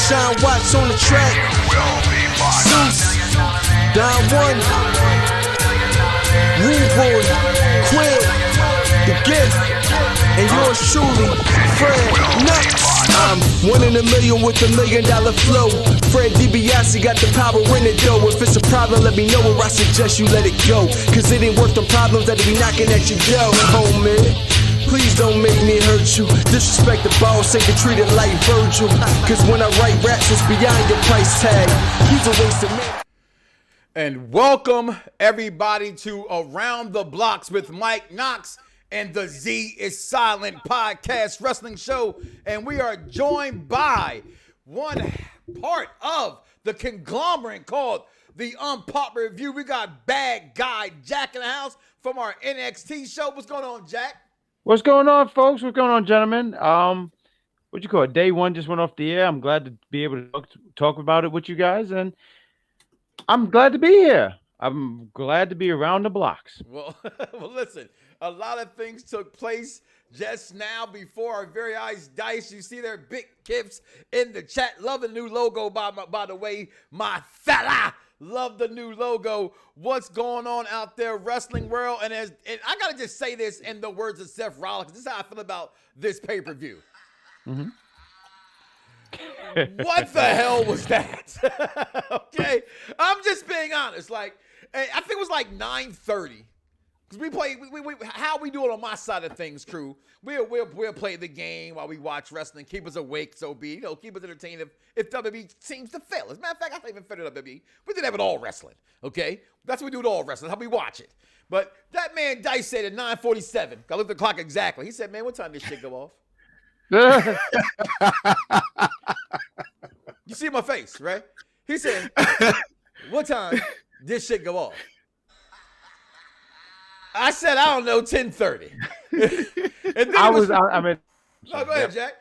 Shine Watts on the track. Zeus, Don One, Rude Boy, Quill, The Gift, and yours truly, Fred Knoxxx. I'm 1 in a million with $1 million flow. Fred DiBiase got the power in it though. If it's a problem, let me know, or I suggest you let it go. Cause it ain't worth the problems that'll be knocking at your door, homie. Please don't make me hurt you. Disrespect the boss, ain't treated like Virgil. Cause when I write raps, it's beyond your price tag. He's a waste of man. And welcome everybody to Around Da Bloxxx with Mike Knoxxx and the Z is Silent podcast wrestling show. And we are joined by one part of the conglomerate called the Unpopular Review. We got Bad Guy Jack in the house from our NXT show. What's going on, Jack? What's going on, folks? What's going on, gentlemen? What you call it? Day one just went off the air. I'm glad to be able to talk about it with you guys, and I'm glad to be here. I'm glad to be around the blocks. Well, listen, a lot of things took place just now before our very eyes. Dice, you see their big gifts in the chat. Love the new logo, by the way, my fella. Love the new logo. What's going on out there, wrestling world? And I gotta just say this in the words of Seth Rollins. This is how I feel about this pay-per-view. Mm-hmm. What the hell was that? Okay, I'm just being honest. Like, I think it was like 9:30. Because we play, how we do it on my side of things, crew. We'll play the game while we watch wrestling, keep us awake, so be, keep us entertained if WWE seems to fail. As a matter of fact, I don't even fail WWE. We did have it all wrestling, okay? That's what we do with all wrestling, how we watch it. But that man Dice said at 9:47, I looked at the clock exactly. He said, man, what time did this shit go off? You see my face, right? He said, what time did this shit go off? I said, I don't know, 10:30. And then I mean, no, go ahead, Jack.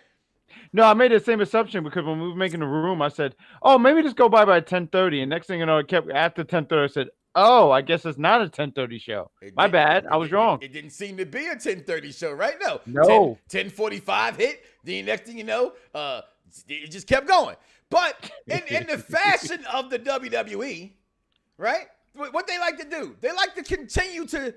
No, I made the same assumption because when we were making the room, I said, oh, maybe just go by 10:30. And next thing you know, it kept after 10:30. I said, oh, I guess it's not a 10:30 show. My bad. I was wrong. It didn't seem to be a 10:30 show, right? No. 10:45 hit. The next thing you know, it just kept going. But in the fashion of the WWE, right? What they like to do, they like to continue to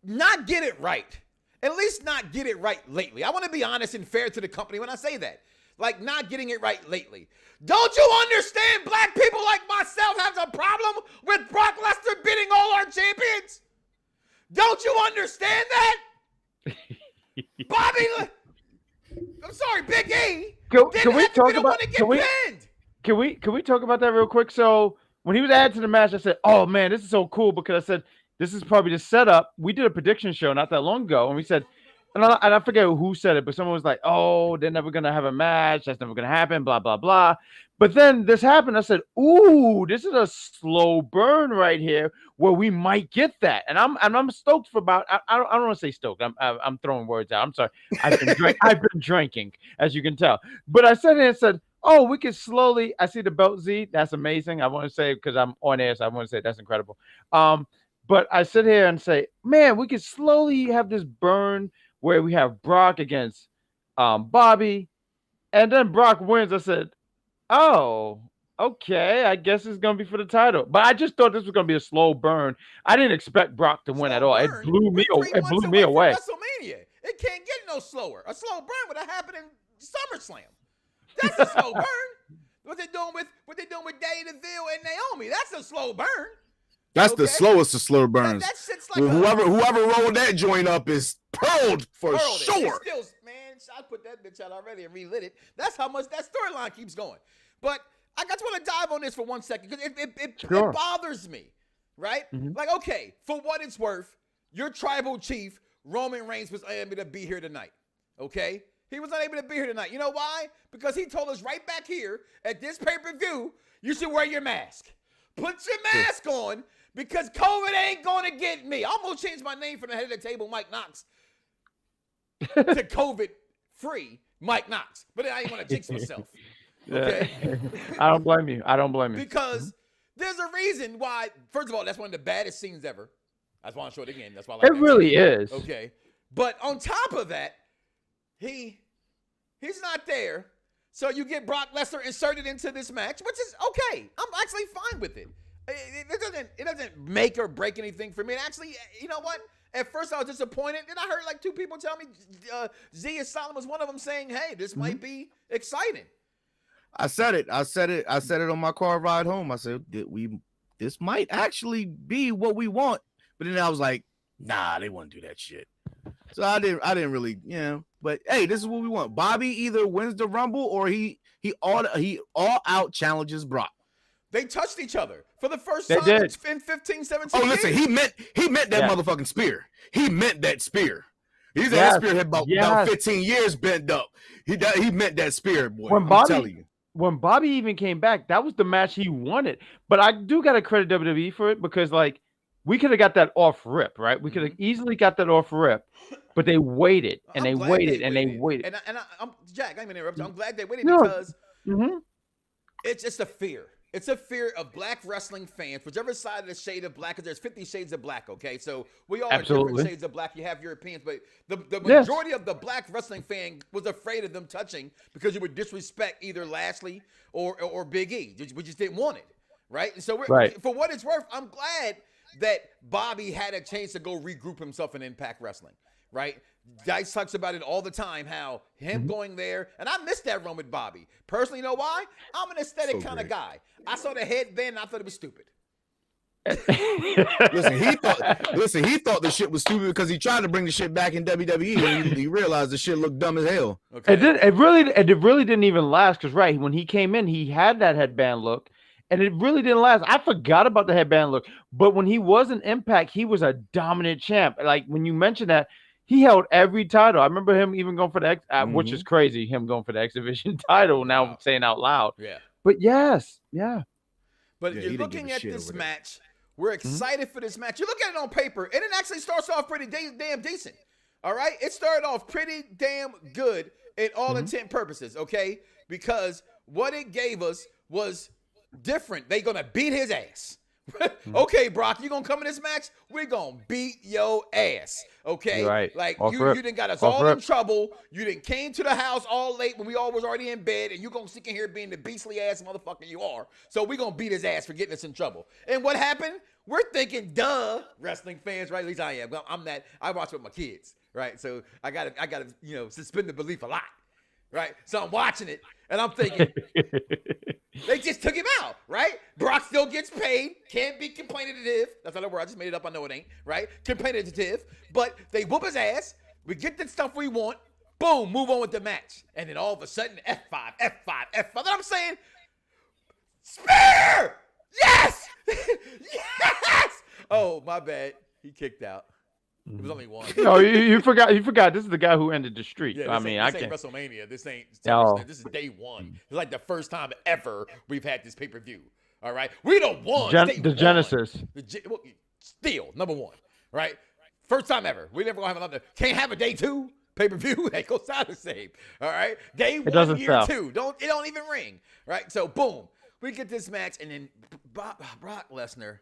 not get it right. At least not get it right lately. I want to be honest and fair to the company when I say that. Like, not getting it right lately. Don't you understand black people like myself have a problem with Brock Lesnar beating all our champions? Don't you understand that? Bobby, I'm sorry, Big E. Can we talk about Can we talk about that real quick? So when he was added to the match, I said, oh man, this is so cool, because I said, this is probably the setup. We did a prediction show not that long ago, and we said, and I forget who said it, but someone was like, oh, they're never going to have a match. That's never going to happen, blah, blah, blah. But then this happened. I said, ooh, this is a slow burn right here where we might get that. And I'm stoked for about, I don't want to say stoked. I'm throwing words out. I'm sorry. I've been drinking, as you can tell. But I said it and said, oh, we can slowly, I see the belt Z. That's amazing. I want to say, because I'm on air, so I want to say that's incredible. But I sit here and say, man, we could slowly have this burn where we have Brock against Bobby, and then Brock wins. I said, oh, okay, I guess it's going to be for the title. But I just thought this was going to be a slow burn. I didn't expect Brock to win at all. It blew me away. WrestleMania. It can't get no slower. A slow burn would have happened in SummerSlam. That's a slow burn. What they're doing with Daddy DeVille and Naomi, that's a slow burn. That's the slowest of slow burns. That shit's like whoever rolled that joint up is pearled for sure. Man, I put that bitch out already and relit it. That's how much that storyline keeps going. But I just want to dive on this for 1 second because it bothers me, right? Mm-hmm. Like, okay, for what it's worth, your tribal chief, Roman Reigns, was unable to be here tonight, okay? He was unable to be here tonight. You know why? Because he told us right back here at this pay-per-view, you should wear your mask. Put your mask on. Because COVID ain't going to get me. I almost changed my name from the head of the table, Mike Knoxxx, to COVID-free Mike Knoxxx. But I didn't want to jinx myself. Okay? I don't blame you. Because there's a reason why, first of all, that's one of the baddest scenes ever. That's why I'm showing it again. That's why I like it really is. Okay. But on top of that, he's not there So you get Brock Lesnar inserted into this match, which is okay. I'm actually fine with it. It doesn't make or break anything for me. And actually, you know what? At first I was disappointed. Then I heard like 2 people tell me Zia Solomon was one of them saying, "Hey, this might be exciting." I said it on my car ride home. I said this might actually be what we want. But then I was like, nah, they wouldn't do that shit. So I didn't really, but hey, this is what we want. Bobby either wins the Rumble or he all out challenges Brock. They touched each other for the first time in 15, 17 Oh, listen, years. he meant that motherfucking spear. He meant that spear. He's that spear had about 15 years bent up. He meant that spear, boy. I'm telling you. When Bobby even came back, that was the match he wanted. But I do got to credit WWE for it because, like, we could have got that off rip, right? We could have easily got that off rip, but they waited and they waited and they waited. And I'm Jack, I didn't interrupt you. I'm glad they waited because it's just a fear. It's a fear of black wrestling fans, whichever side of the shade of black, because there's 50 shades of black, okay? So we all are different shades of black. You have your opinions, but the majority of the black wrestling fan was afraid of them touching because you would disrespect either Lashley or Big E. We just didn't want it, right? And so for what it's worth, I'm glad that Bobby had a chance to go regroup himself in Impact Wrestling, right? Dice talks about it all the time, how him going there, and I missed that run with Bobby. Personally, you know why? I'm an aesthetic kind of guy. I saw the headband and I thought it was stupid. Listen, he thought the shit was stupid because he tried to bring the shit back in WWE and he realized the shit looked dumb as hell. Okay. It really didn't even last because when he came in, he had that headband look. And it really didn't last. I forgot about the headband look. But when he was in Impact, he was a dominant champ. Like, when you mentioned that, he held every title. I remember him even going for the which is crazy, him going for the X Division title now saying out loud. Yeah. But yes. But you're looking at this match. We're excited for this match. You look at it on paper, and it actually starts off pretty damn decent. All right? It started off pretty damn good in all intent purposes, okay? Because what it gave us was different. They gonna beat his ass. Okay, Brock, you gonna come in this match? We're gonna beat your ass. Okay, right. Like you didn't got us all in trouble. You didn't came to the house all late when we all was already in bed, and you gonna sit in here being the beastly ass motherfucker you are. So we gonna beat his ass for getting us in trouble. And what happened? We're thinking, duh, wrestling fans, right? At least I am. Well, I'm that. I watch with my kids, right? So I gotta suspend the belief a lot, right? So I'm watching it, and I'm thinking. They just took him out, right? Brock still gets paid. Can't be complainative. That's not a word. I just made it up. I know it ain't, right? Complainative. But they whoop his ass. We get the stuff we want. Boom, move on with the match. And then all of a sudden, F5. Then I'm saying, spear! Yes! Yes! Oh, my bad. He kicked out. It was only one. No, you forgot. This is the guy who ended the streak. Yeah, I can't. WrestleMania. This ain't. This is day one. It's like the first time ever we've had this pay-per-view. All right, we don't want the Genesis. Still number one, right? First time ever. We never gonna have another. Can't have a day two pay-per-view. That goes out the same. All right, day one, year two. It don't even ring. Right. So boom, we get this match, and then Brock Lesnar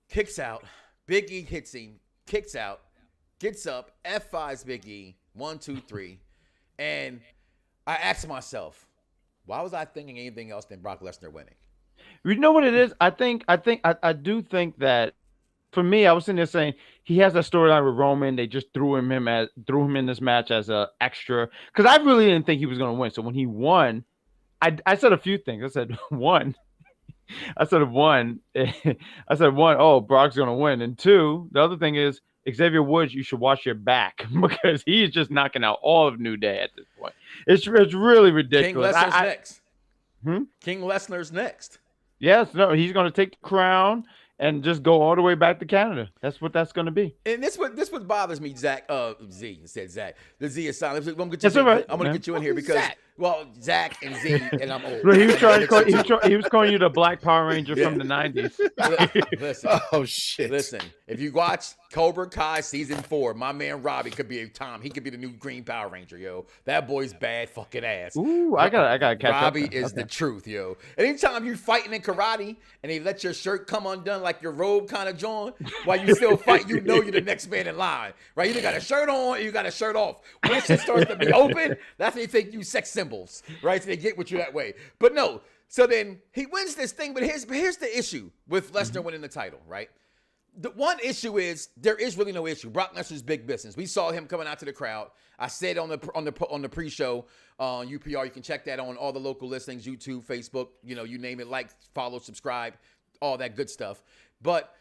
kicks out. Big E hits him. Kicks out, gets up, F5's Big E, 1, 2, 3. And I asked myself, why was I thinking anything else than Brock Lesnar winning? You know what it is? I do think that for me, I was sitting there saying he has a storyline with Roman. They just threw him in this match as an extra. Because I really didn't think he was gonna win. So when he won, I said a few things. I said one, oh, Brock's gonna win. And two, the other thing is Xavier Woods, you should watch your back because he's just knocking out all of New Day at this point. It's really ridiculous. King Lesnar's next. King Lesnar's next. Yes, no, he's gonna take the crown and just go all the way back to Canada. That's what that's gonna be. And this what bothers me, Zach. Z said Zach. The Z is silent. I'm gonna get you in here because Zach. Well, Zach and Z, and I'm old. He was calling you the Black Power Ranger from the 90s. Listen. Oh, shit. Listen, if you watch Cobra Kai Season 4, my man Robbie could be He could be the new Green Power Ranger, yo. That boy's bad fucking ass. Ooh, I gotta catch Robbie up. is the truth, yo. Anytime you're fighting in karate and they let your shirt come undone like your robe kind of joint while you still fight, you know you're the next man in line, right? You either got a shirt on or you got a shirt off. When shit starts to be open, that's when you think you sex symbol. symbols, right? So they get with you that way. But no, so then he wins this thing. But here's the issue with Lesnar winning the title, right? The one issue is there is really no issue. Brock Lesnar's big business. We saw him coming out to the crowd. I said on the pre-show on UPR. You can check that on all the local listings, YouTube, Facebook, you name it. Like, follow, subscribe, all that good stuff. But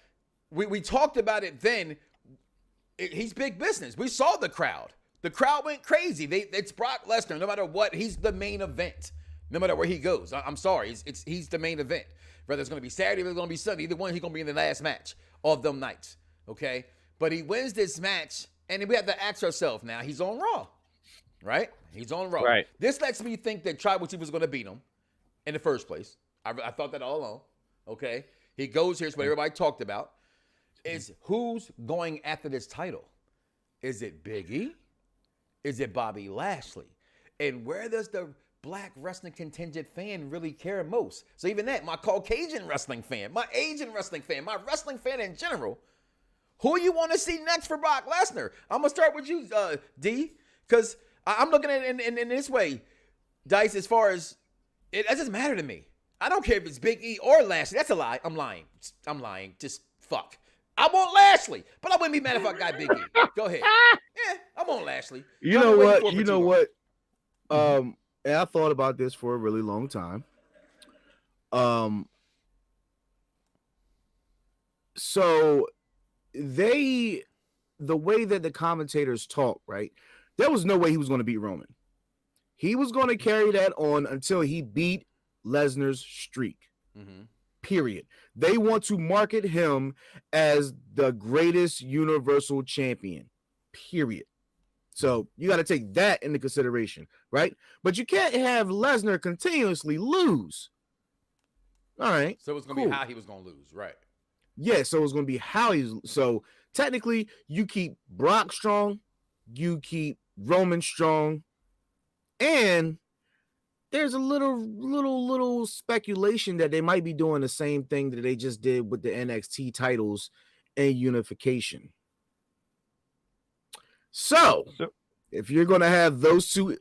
we talked about it then. He's big business. We saw the crowd. The crowd went crazy. It's Brock Lesnar. No matter what, he's the main event. No matter where he goes. I'm sorry. He's the main event. Whether it's going to be Saturday or it's going to be Sunday, either one, he's going to be in the last match of them nights. Okay? But he wins this match, and we have to ask ourselves now, he's on Raw. Right? He's on Raw. Right. This lets me think that Tribal Chief was going to beat him in the first place. I thought that all along. Okay? He goes here. It's what everybody talked about. Is who's going after this title? Is it Big E? Is it Bobby Lashley? And where does the black wrestling contingent fan really care most? So even that, my Caucasian wrestling fan, my Asian wrestling fan, my wrestling fan in general, who you want to see next for Brock Lesnar? I'm going to start with you, D, because I'm looking at it in this way, Dice, as far as, it doesn't matter to me. I don't care if it's Big E or Lashley. That's a lie. I'm lying. Just fuck. I want Lashley, but I wouldn't be mad if I got Big E. Go ahead. Yeah, I'm on Lashley. You know what? And I thought about this for a really long time. So the way that the commentators talk, right? There was no way he was going to beat Roman. He was going to carry that on until he beat Lesnar's streak. Mm-hmm. Period. They want to market him as the greatest universal champion. Period. So you got to take that into consideration, right? But you can't have Lesnar continuously lose. All right. So it's going to be how he was going to lose, right? Yeah, so it's going to be how he's. So technically, you keep Brock strong, you keep Roman strong, and there's a little speculation that they might be doing the same thing that they just did with the NXT titles and unification. So if you're going to have those two,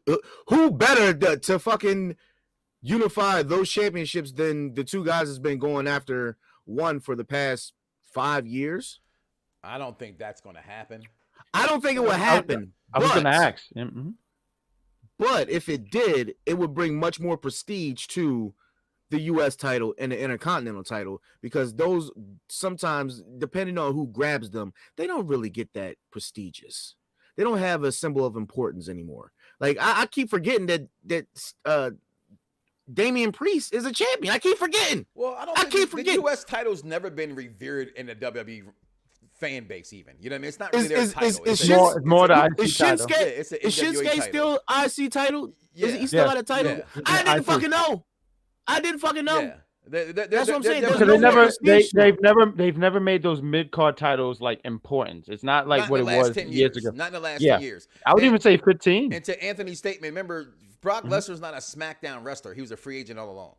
who better to fucking unify those championships than the two guys that's been going after one for the past 5 years? I don't think that's going to happen. I don't think it will happen. I was going to ask. Mm-hmm. But if it did, it would bring much more prestige to the U.S. title and the Intercontinental title, because those sometimes, depending on who grabs them, they don't really get that prestigious. They don't have a symbol of importance anymore. Like I keep forgetting that Damian Priest is a champion. I keep forgetting. Well, I keep forgetting. The U.S. title's never been revered in the WWE fan base, even. You know what I mean? It's not really their title. It's more the IC title. Is Shinsuke still IC title? Yeah. Is he still got a title? Yeah. I didn't fucking know. Yeah. That's what I'm saying. So they've never made those mid-card titles like important. It's not like what it was years ago. Not in the last 10 years. I would even say 15. And to Anthony's statement, remember, Brock Lesnar's not a SmackDown wrestler. He was a free agent all along.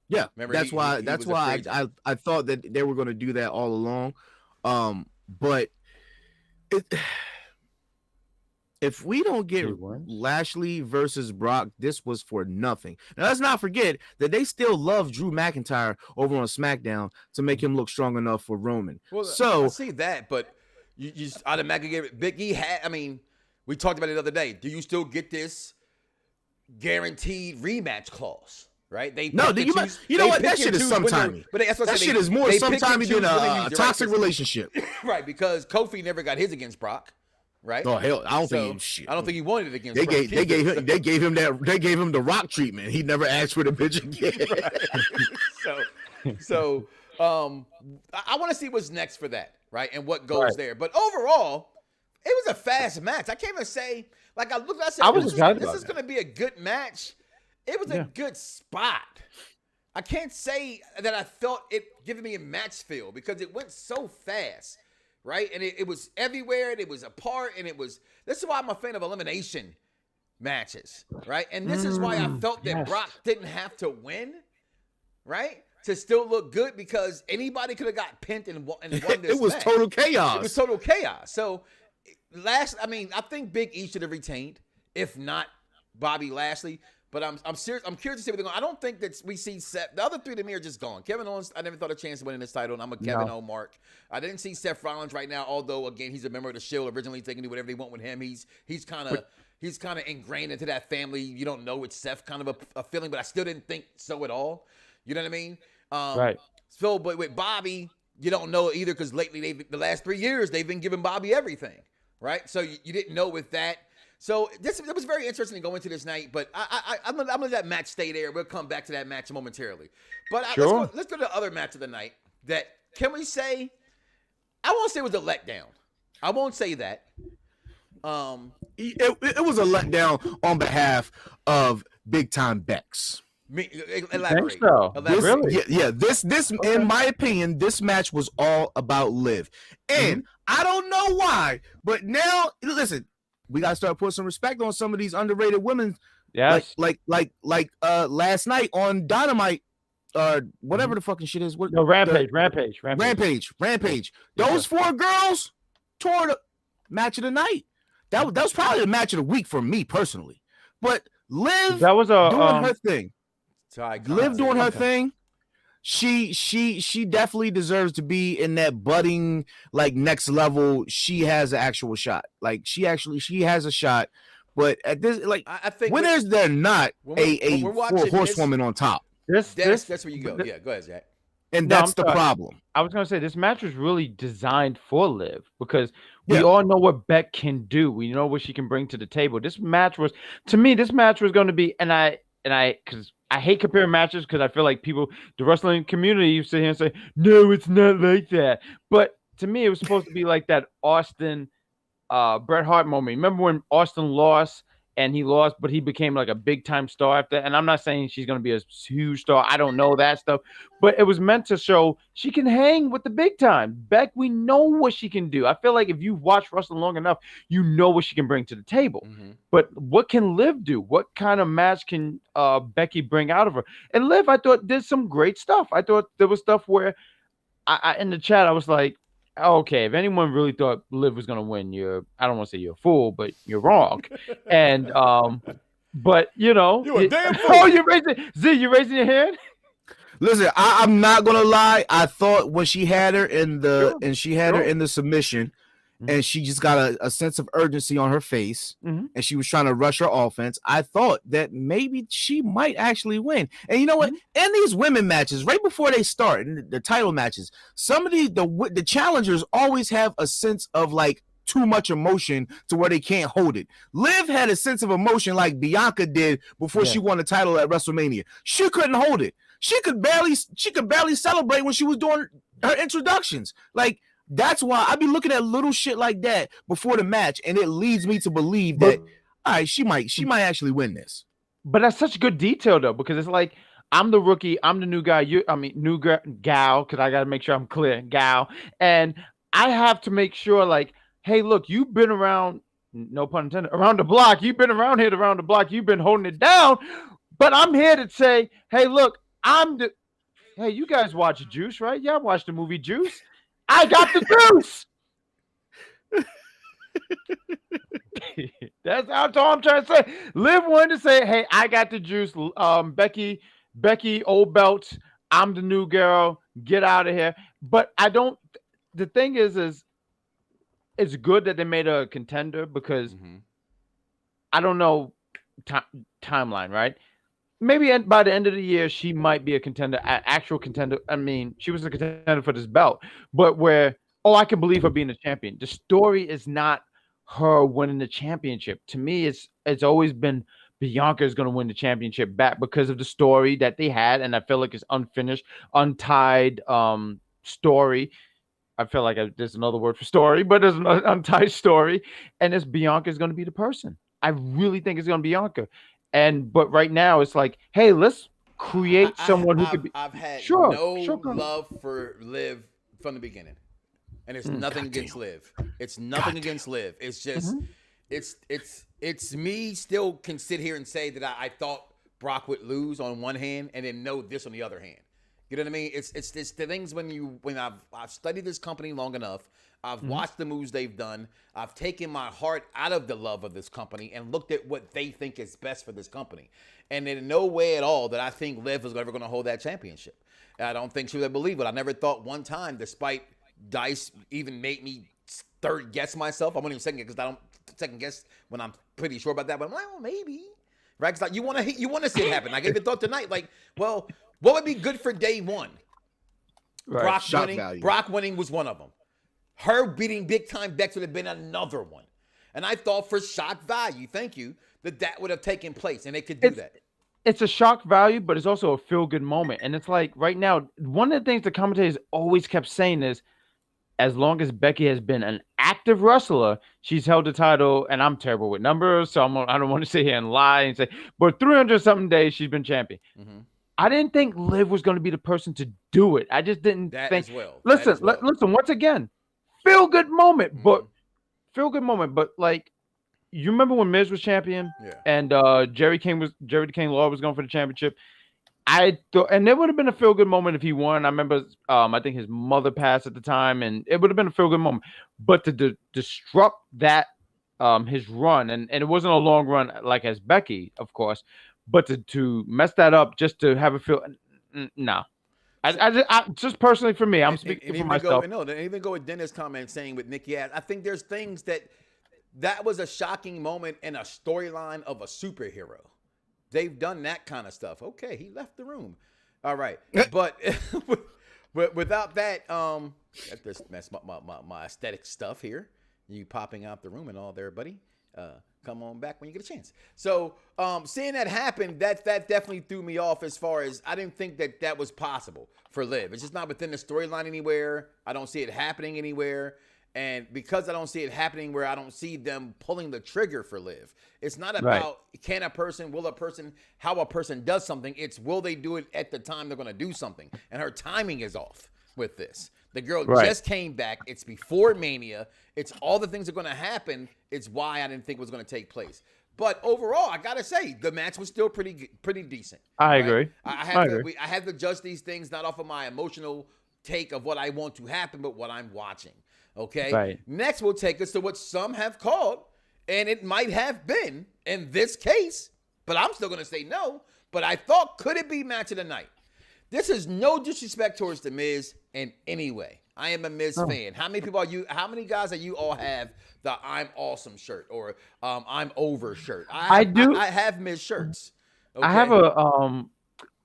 Yeah, remember, that's why I thought that they were going to do that all along. But if we don't get Lashley versus Brock, this was for nothing. Now, let's not forget that they still love Drew McIntyre over on SmackDown to make him look strong enough for Roman. Well, so I see that, but you just automatically get it. Big E had, we talked about it the other day. Do you still get this guaranteed rematch clause? Right? You know what? That shit is sometimey. But that shit is more sometimey than a toxic relationship. Right, because Kofi never got his against Brock. Right? Oh hell, I don't think he wanted it against Brock. They gave him the Rock treatment. He never asked for the bitch again. Right. So I want to see what's next for that, right? And what goes there. But overall, it was a fast match. I can't even say, like, I looked, I said, this is going to be a good match. It was a good spot. I can't say that I felt it giving me a match feel because it went so fast, right? And it was everywhere, and it was apart, and this is why I'm a fan of elimination matches, right? And this is why I felt that Brock didn't have to win, right? To still look good, because anybody could have got pinned and won this It was match. Total chaos. It was total chaos. So I think Big E should have retained, if not Bobby Lashley. But I'm serious. I'm curious to see what they're going. I don't think that we see Seth. The other three to me are just gone. Kevin Owens, I never thought a chance of winning this title, and I'm a Kevin O mark. I didn't see Seth Rollins right now, although again he's a member of the Shield. Originally, they can do whatever they want with him. He's kind of ingrained into that family. You don't know it's Seth kind of a feeling, but I still didn't think so at all. You know what I mean? Right. So, but with Bobby, you don't know either because lately the last 3 years they've been giving Bobby everything, right? So you didn't know with that. So it was very interesting to go into this night, but I'm gonna let that match stay there. We'll come back to that match momentarily. But sure. let's go to the other match of the night. That can we say? I won't say it was a letdown. I won't say that. It was a letdown on behalf of Big Time Bex. Elaborate. So? Elaborate. Really? This okay. In my opinion, this match was all about Liv, and I don't know why, but now listen. We gotta start putting some respect on some of these underrated women. Yes. Like last night on Dynamite, whatever the fucking shit is. Rampage. Those four girls tore the match of the night. That was probably the match of the week for me personally. But Liv doing her thing. Liv doing her thing. She definitely deserves to be in that budding like next level. She has an actual shot. Like she has a shot, but at this like I think when there's not a horsewoman on top. That's where you go. Yeah, go ahead, Zach. And that's the problem. I was gonna say this match was really designed for Liv because we all know what Beck can do. We know what she can bring to the table. This match was going to be, and I because I hate comparing matches because I feel like the wrestling community sit here and say, no, it's not like that. But to me, it was supposed to be like that Austin, Bret Hart moment. Remember when Austin lost and he lost, but he became like a big time star after? And I'm not saying she's going to be a huge star. I don't know that stuff. But it was meant to show she can hang with the big time. Beck, we know what she can do. I feel like if you've watched wrestling long enough, you know what she can bring to the table. Mm-hmm. But what can Liv do? What kind of match can Becky bring out of her? And Liv, I thought, did some great stuff. I thought there was stuff where I in the chat, I was like, okay, if anyone really thought Liv was gonna win, I don't want to say you're a fool, but you're wrong. And but you know, you're a damn fool. Oh, you're raising your hand. Listen, I'm not gonna lie. I thought when she had her in the her in the submission, and she just got a sense of urgency on her face, and she was trying to rush her offense. I thought that maybe she might actually win. And you know what? In these women matches, right before they start, in the title matches, some of the challengers always have a sense of like too much emotion to where they can't hold it. Liv had a sense of emotion like Bianca did before she won the title at WrestleMania. She couldn't hold it. She could barely celebrate when she was doing her introductions. Like, that's why I be looking at little shit like that before the match, and it leads me to believe that all right, she might actually win this. But that's such good detail though, because it's like I'm the rookie, I'm the new guy. New gal, because I got to make sure I'm clear, gal, and I have to make sure, like, hey, look, you've been around, no pun intended, around the block. You've been around here, around the block. You've been holding it down, but I'm here to say, hey, look, hey, you guys watch Juice, right? Yeah, I watched the movie Juice. I got the juice. That's all I'm trying to say. Liv wanted to say, hey, I got the juice. Becky, old belts. I'm the new girl. Get out of here. But I don't. The thing is it's good that they made a contender because I don't know timeline, right? Maybe by the end of the year, she might be a contender, an actual contender. I mean, she was a contender for this belt, but I can believe her being a champion. The story is not her winning the championship. To me, it's always been Bianca is going to win the championship back because of the story that they had, and I feel like it's unfinished, untied story. I feel like there's another word for story, but there's an untied story, and it's Bianca is going to be the person. I really think it's going to be Bianca. But right now it's like, hey, let's create someone who could be. I've had no love for Liv from the beginning, and it's nothing against Liv. It's nothing against Liv. It's just, it's me still can sit here and say that I thought Brock would lose on one hand and then know this on the other hand. You know what I mean? It's the things when I've studied this company long enough, I've watched the moves they've done, I've taken my heart out of the love of this company and looked at what they think is best for this company. And in no way at all that I think Liv was ever going to hold that championship. I don't think she would believe it. I never thought one time, despite Dice even made me third guess myself. I won't even second guess because I don't second guess when I'm pretty sure about that. But I'm like, well, maybe, right? Because like you want to see it happen. I gave it thought tonight. Like, well, what would be good for day one? Right. Brock winning was one of them. Her beating big time Bex would have been another one. And I thought for shock value, thank you, that would have taken place and they could do that. It's a shock value, but it's also a feel-good moment. And it's like right now, one of the things the commentators always kept saying is, as long as Becky has been an active wrestler, she's held the title, and I'm terrible with numbers, so I don't want to sit here and lie and say, but 300-something days she's been champion. Mm-hmm. I didn't think Liv was going to be the person to do it. I just didn't think. As well. Listen, once again, feel-good moment, but like, you remember when Miz was champion, and Jerry King Lawler was going for the championship. I thought, and it would have been a feel good moment if he won. I remember, I think his mother passed at the time, and it would have been a feel good moment. But to disrupt that, his run, and it wasn't a long run like as Becky, of course, but to mess that up just to have a feel, no. I just personally for me, I'm speaking for myself. Even go with Dennis' comment saying with Nikki Ash, I think there's things that was a shocking moment in a storyline of a superhero. They've done that kind of stuff. Okay, he left the room. All right. But without that, that just messed up my aesthetic stuff here. You popping out the room and all there, buddy. Come on back when you get a chance. So seeing that happen, that definitely threw me off as far as I didn't think that was possible for Liv. It's just not within the storyline anywhere. I don't see it happening anywhere. And because I don't see it happening where I don't see them pulling the trigger for Liv, it's not about how a person does something. It's will they do it at the time they're going to do something. And her timing is off with this. The girl just came back. It's before Mania. It's all the things that are going to happen. It's why I didn't think it was going to take place. But overall, I got to say, the match was still pretty decent. I agree. I have to judge these things not off of my emotional take of what I want to happen, but what I'm watching. Okay. Right. Next, we'll take us to what some have called, and it might have been in this case, but I'm still going to say no. But I thought, could it be match of the night? This is no disrespect towards The Miz in any way. I am a Miz fan. How many people are you? How many guys that you all have the "I'm awesome" shirt or "I'm over" shirt? I have Miz shirts. Okay? I have a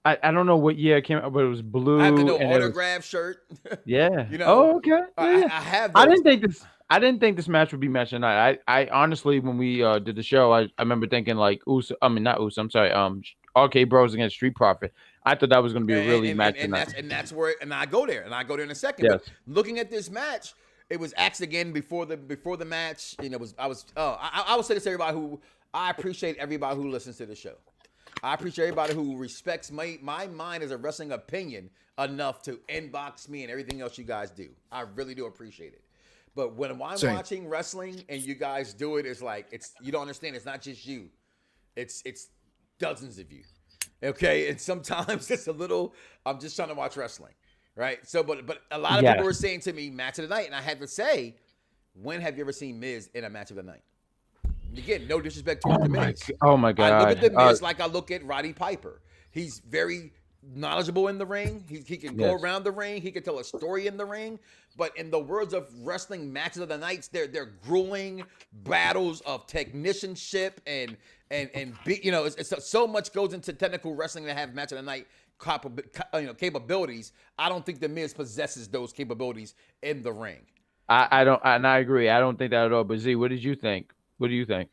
I don't know what year it came out, but it was blue. I have the autograph shirt. Yeah. You know. Oh, okay. I have. Those. I didn't think this match would be match tonight. I honestly, when we did the show, I remember thinking like not Uso. I'm sorry. RK Bros against Street Profit. I thought that was going to be a really match tonight. That's where I go there in a second. Yes. But looking at this match, it was axed again before the match. You know, I will say this to everybody who I appreciate everybody who listens to the show. I appreciate everybody who respects my mind as a wrestling opinion enough to inbox me and everything else you guys do. I really do appreciate it. But when I'm watching wrestling and you guys do it, it's like you don't understand. It's not just you. It's dozens of you. Okay, and sometimes it's a little. I'm just trying to watch wrestling, right? So, but a lot of people were saying to me, "Match of the night," and I had to say, "When have you ever seen Miz in a match of the night?" Again, no disrespect towards The Miz. Oh my God! I look at The Miz like I look at Roddy Piper. He's very knowledgeable in the ring. He can go around the ring. He can tell a story in the ring. But in the words of wrestling matches of the nights, they're grueling battles of technicianship and it's so much goes into technical wrestling to have match of the night capabilities. I don't think The Miz possesses those capabilities in the ring. I don't, and I agree. I don't think that at all. But Z, what did you think? What do you think?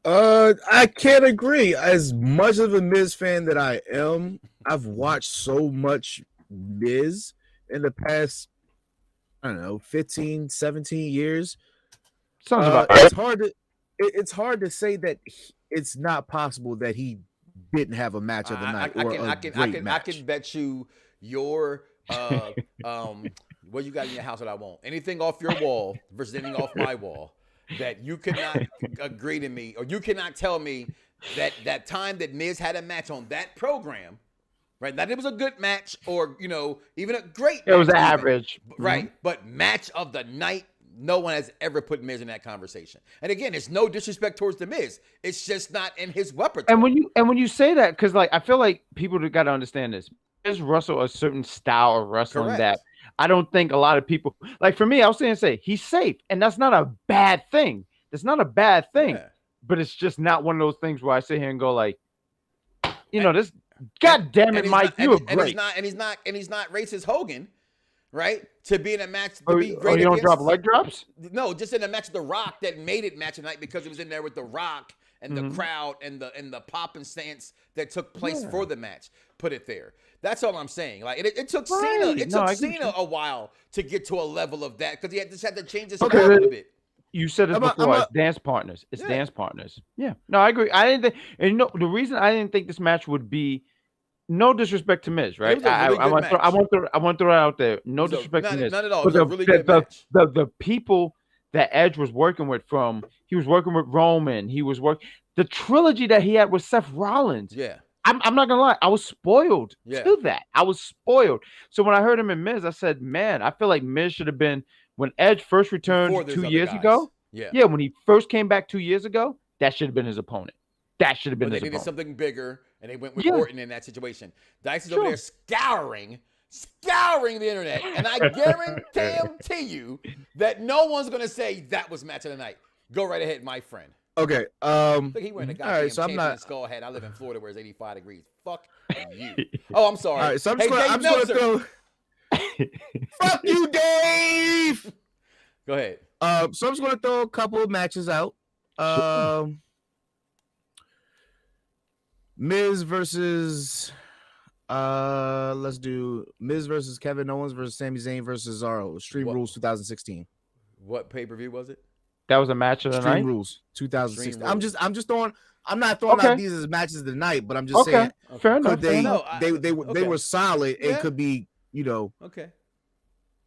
I can't agree. As much of a Miz fan that I am, I've watched so much Miz in the past, I don't know, 15, 17 years. Sounds about right. It's hard to say that it's not possible that he didn't have a match of the night I can bet you your what you got in your house that I won't. Anything off your wall versus anything off my wall that you cannot agree to me, or you cannot tell me that time that Miz had a match on that program right? That it was a good match or, you know, even a great It was match even, average. right? But match of the night, no one has ever put Miz in that conversation. And again, it's no disrespect towards the Miz. It's just not in his repertoire. And when you say that, because like I feel like people got to understand this. Miz wrestle a certain style of wrestling Correct. that I don't think a lot of people like. For me, I was saying, he's safe, and that's not a bad thing. It's not a bad thing, but it's just not one of those things where I sit here and go like, you know, this. God damn it, Mike, you were great. And he's not racist Hogan, right? To be in a match to be great. great. You don't drop leg drops? No, just in a match with The Rock that made it match of the night because it was in there with The Rock and the crowd and the pop and stance that took place for the match. Put it there. That's all I'm saying. Like it took Cena. It took Cena a while to get to a level of that because he just had to change his style a little bit. You said it before. It's dance partners. It's dance partners. Yeah. No, I agree. I didn't think, and you know, the reason I didn't think this match would be, no disrespect to Miz, right? I want to throw it out there. No disrespect to Miz. Not at all. It was a really good match. The people that Edge was working with he was working with Roman. He was the trilogy that he had with Seth Rollins. Yeah. I'm not gonna lie. I was spoiled to that. I was spoiled. So when I heard him in Miz, I said, man, I feel like Miz should have been when Edge first returned 2 years ago. Yeah, when he first came back 2 years ago, that should have been his opponent. That should have been his opponent. They needed something bigger, and they went with Orton in that situation. Dice is over there scouring the internet, and I guarantee you that no one's gonna say that was match of the night. Go right ahead, my friend. Okay. Look, he wearing a goddamn champion skull hat. I live in Florida where it's 85 degrees. Fuck you. Oh, I'm sorry. All right, so I'm just gonna throw. Fuck you, Dave. Go ahead. So I'm just gonna throw a couple of matches out. Miz versus let's do Miz versus Kevin Owens versus Sami Zayn versus Cesaro. Extreme Rules 2016. What pay-per-view was it? That was a match of the night. Extreme Rules 2016. I'm just throwing. I'm not throwing out these as matches of the night, but I'm just saying. Fair enough. They were solid and could be, you know. Okay.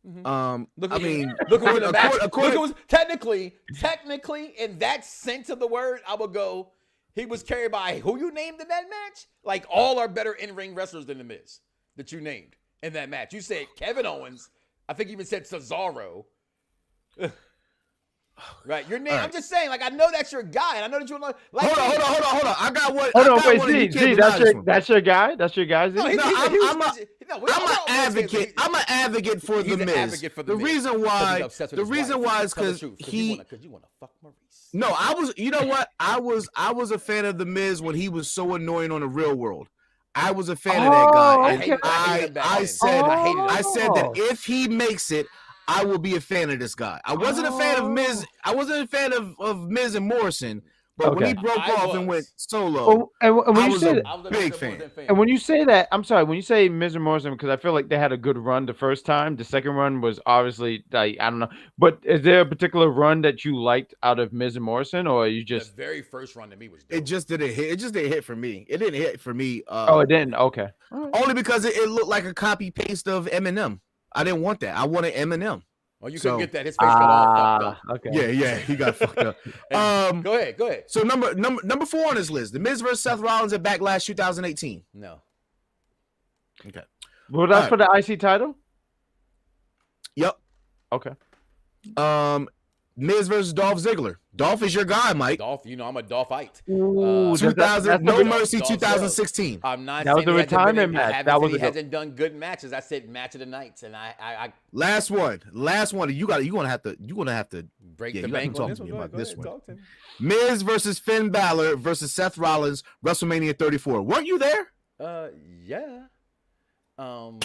Look, I mean, look at the match. Technically, in that sense of the word, I would go. He was carried by who you named in that match. Like all are better in-ring wrestlers than the Miz that you named in that match. You said Kevin Owens. I think you even said Cesaro. Right, your name. I'm just saying, like I know that's your guy, and I know that you like. Hold on. I got one. Hold on, wait, Z, that's your guy. That's your guy. I'm an advocate. I'm an advocate for the Miz. The reason why is because you want to fuck Maurice. No, I was. You know what? I was a fan of the Miz when he was so annoying on the Real World. I was a fan of that guy, and I said that if he makes it, I will be a fan of this guy. I wasn't a fan of Miz. I wasn't a fan of Miz and Morrison, but when he broke off and went solo, I was a big fan. And when you say that, I'm sorry, when you say Miz and Morrison, because I feel like they had a good run the first time. The second run was obviously, like, I don't know. But is there a particular run that you liked out of Miz and Morrison, or you just... The very first run to me was dope. It just didn't hit. It just didn't hit for me. It didn't hit for me. It didn't? Okay. Only because it looked like a copy-paste of Eminem. I didn't want that. I wanted Eminem. Oh, you couldn't get that. His face got all fucked up. Okay. Yeah, he got fucked up. Go ahead. So number 4 on his list, The Miz versus Seth Rollins at Backlash 2018. No. Okay. Well, that's for the IC title? Yep. Okay. Miz versus Dolph Ziggler. Dolph is your guy, Mike. Dolph, you know I'm a Dolphite. 2000 No Mercy 2016. I'm not. That was the retirement match. That was he hasn't done good matches. I said match of the nights, and I last one. You're gonna have to break the bank on this one. About this one. Miz versus Finn Balor versus Seth Rollins, WrestleMania 34. Weren't you there? Yeah. Don't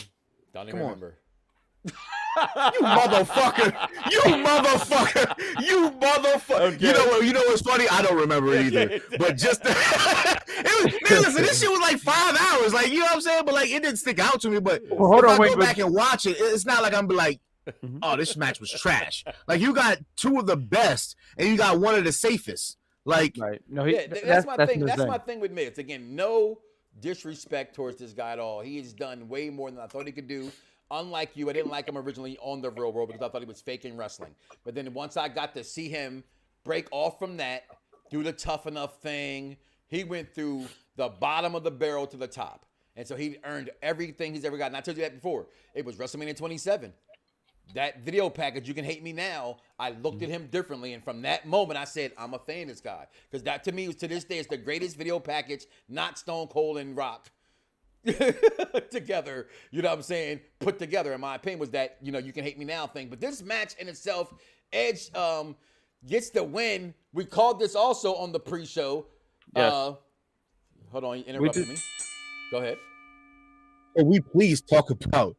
even remember. You motherfucker! Okay. You know what's funny? I don't remember it either. But just listen, this shit was like 5 hours. Like, you know what I'm saying? But like, it didn't stick out to me. But if I go back and watch it, it's not like I'm like, oh, this match was trash. Like, you got 2 of the best, and you got 1 of the safest. Like, right? No, that's my thing. That's my thing with Miz. Again, no disrespect towards this guy at all. He has done way more than I thought he could do. Unlike you, I didn't like him originally on the Real World because I thought he was faking wrestling. But then once I got to see him break off from that, do the tough enough thing, he went through the bottom of the barrel to the top. And so he earned everything he's ever got. And I told you that before. It was WrestleMania 27. That video package, You Can Hate Me Now, I looked at him differently. And from that moment, I said, I'm a fan of this guy. Because that, to me, to this day, is the greatest video package, not Stone Cold and Rock together. You know what I'm saying? Put together, in my opinion, was that, You Can Hate Me Now thing. But this match in itself, Edge gets the win. We called this also on the pre-show. Yes. Hold on, you interrupted me. Go ahead. Can we please talk about?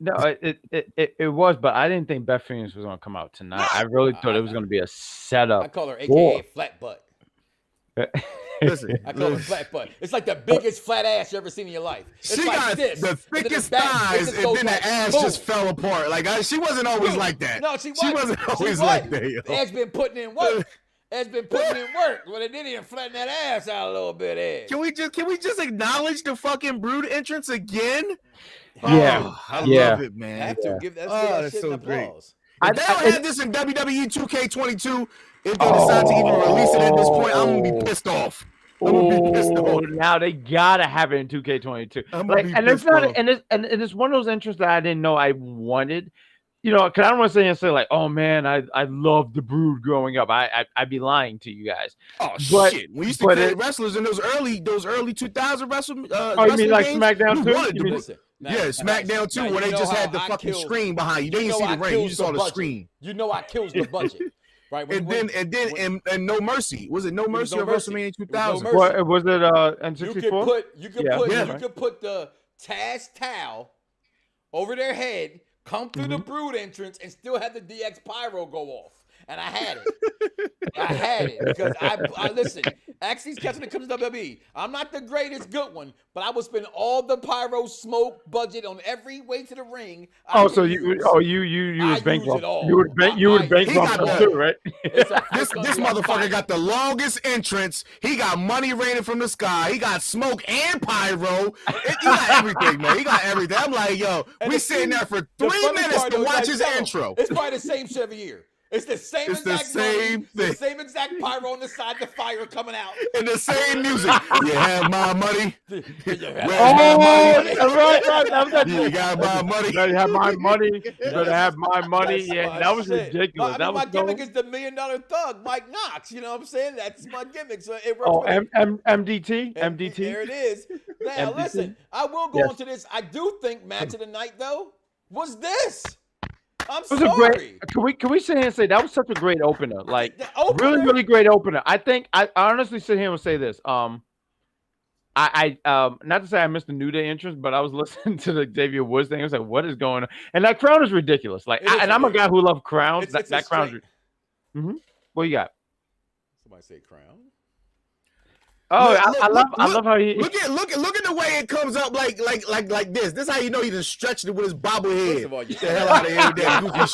No, it was, but I didn't think Beth Phoenix was going to come out tonight. I really thought it was going to be a setup. I call her AKA flat butt. Listen, I call her flat butt. It's like the biggest flat ass you ever seen in your life. It's she like got this. the thickest thighs, and then the ass just fell apart. Like she wasn't always like that. No, she wasn't always like that. Yo. Ed's been putting in work. Ed's been putting in work. Well, they didn't even flatten that ass out a little bit. Ed. Can we just acknowledge the fucking Brood entrance again? Yeah, I love it, man. I have to give that that's shit so an great. applause. If they don't have this in WWE 2K22, if they decide to even release it at this point, I'm gonna be pissed off. Now they gotta have it in 2K22. And it's not, and it's one of those interests that I didn't know I wanted. Because I don't want to say like, oh man, I loved the Brood growing up. I'd be lying to you guys. Oh shit! We used to play wrestlers in those early 2000 wrestling. Oh, you mean like games? SmackDown 2? Yeah, SmackDown 2, where they just had the fucking screen behind you. They didn't see the ring; you just saw the screen. I kills the budget. Right, and then No Mercy. Was it No Mercy or WrestleMania 2000? Was it N64? You could put the Taz towel over their head, come through the Brood entrance, and still have the DX pyro go off. And I had it. Because I listen. Ask these cats when it comes to WWE. I'm not the greatest good one, but I would spend all the pyro smoke budget on every way to the ring. You would bankrupt. You would bankrupt too, right? This motherfucker got the longest entrance. He got money raining from the sky. He got smoke and pyro. He got everything, man. He got everything. I'm like, yo, we sitting there for 3 minutes to watch his intro. It's probably the same shit every year. It's the same exact thing. The same exact pyro on the side, the fire coming out. And the same music. You have my money. Right. You got my money. You better have my money. You better have my money. Yeah, that was ridiculous. My gimmick is the $1 Million Thug, Mike Knoxxx. You know what I'm saying? That's my gimmick. So it works. Oh, MDT? MDT? There it is. Now, listen, I will go into this. I do think match of the night, though, was this. I'm sorry. Can we sit here and say that was such a great opener? Like really great opener. I think I honestly sit here and say this. I not to say I missed the New Day entrance, but I was listening to the Xavier Woods thing. I was like, what is going on? And that crown is ridiculous. Like, I'm a guy who loves crowns. That crown. What you got? Somebody say crown. Oh, I love how he look at the way it comes up like this. This is how you know he just stretched it with his bobblehead. First of all, you get the hell out of here with that goofy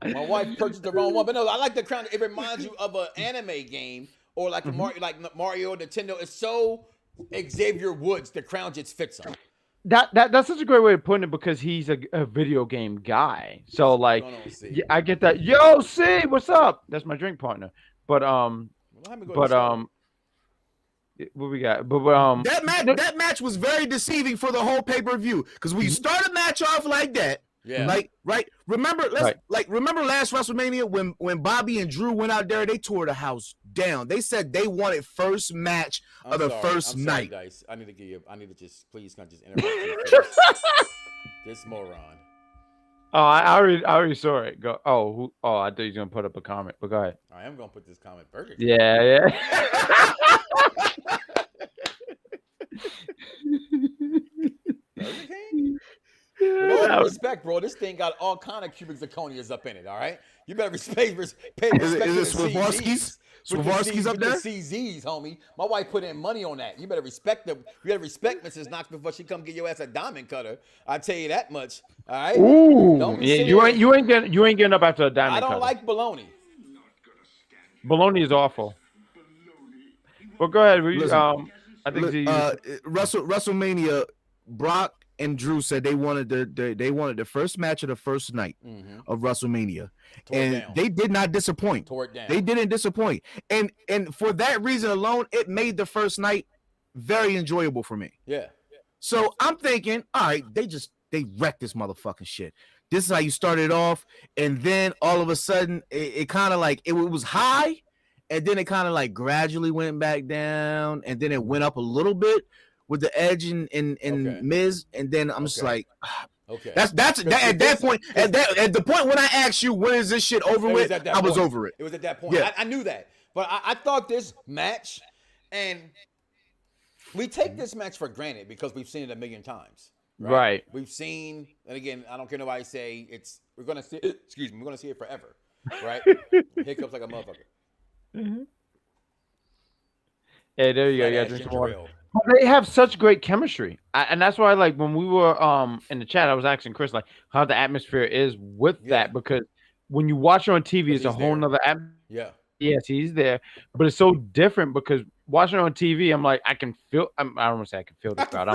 shit. My wife purchased the wrong one, but no, I like the crown. It reminds you of an anime game or like Mario or Nintendo. It's so Xavier Woods. The crown just fits him. That's such a great way of putting it because he's a video game guy. So like, I get that. Yo, C, what's up? That's my drink partner. But what we got? That match was very deceiving for the whole pay-per-view because when you start a match off like that, remember last WrestleMania when Bobby and Drew went out there, they tore the house down. They said they wanted first match of the first night. Dice. I need to just please not just interrupt you. This moron. Oh, I already saw it. Go. Oh, I thought you were gonna put up a comment, but go ahead. I am gonna put this comment. Burger King. Yeah. Burger King. With all respect, bro, this thing got all kind of cubic zirconias up in it. All right, you better pay respect. Is it Swarovski's? Swarovski's up there? The CZs, homie. My wife put in money on that. You better respect them. You better respect Mrs. Knox before she come get your ass a diamond cutter. I tell you that much. All right. Ooh, you ain't getting up after a diamond cutter. I don't like bologna. Bologna is awful. Well, go ahead. I think WrestleMania. Brock and Drew said they wanted the first match of the first night of WrestleMania, they did not disappoint. Tore it down. They didn't disappoint, and for that reason alone, it made the first night very enjoyable for me. Yeah. So I'm thinking, all right, they wrecked this motherfucking shit. This is how you started off, and then all of a sudden it kind of like it was high, and then it kind of like gradually went back down, and then it went up a little bit with the Edge and Miz, and then I'm just like, that's at that point, at the point when I asked you when is this shit over with, I was over it. It was at that point. Yeah. I knew that, but I thought this match, and we take this match for granted because we've seen it a million times. Right. We've seen, and again, I don't care nobody say we're gonna see. Excuse me, we're gonna see it forever. Right. Hiccups like a motherfucker. Mm-hmm. Hey, there you go. Yeah, drink some water. Ale. They have such great chemistry, and that's why, like, when we were in the chat, I was asking Chris like how the atmosphere is with that, because when you watch it on TV, it's a whole nother atmosphere. Yeah. Yes, he's there, but it's so different because watching it on TV, I'm like, I can feel. I don't want to say I can feel the crowd.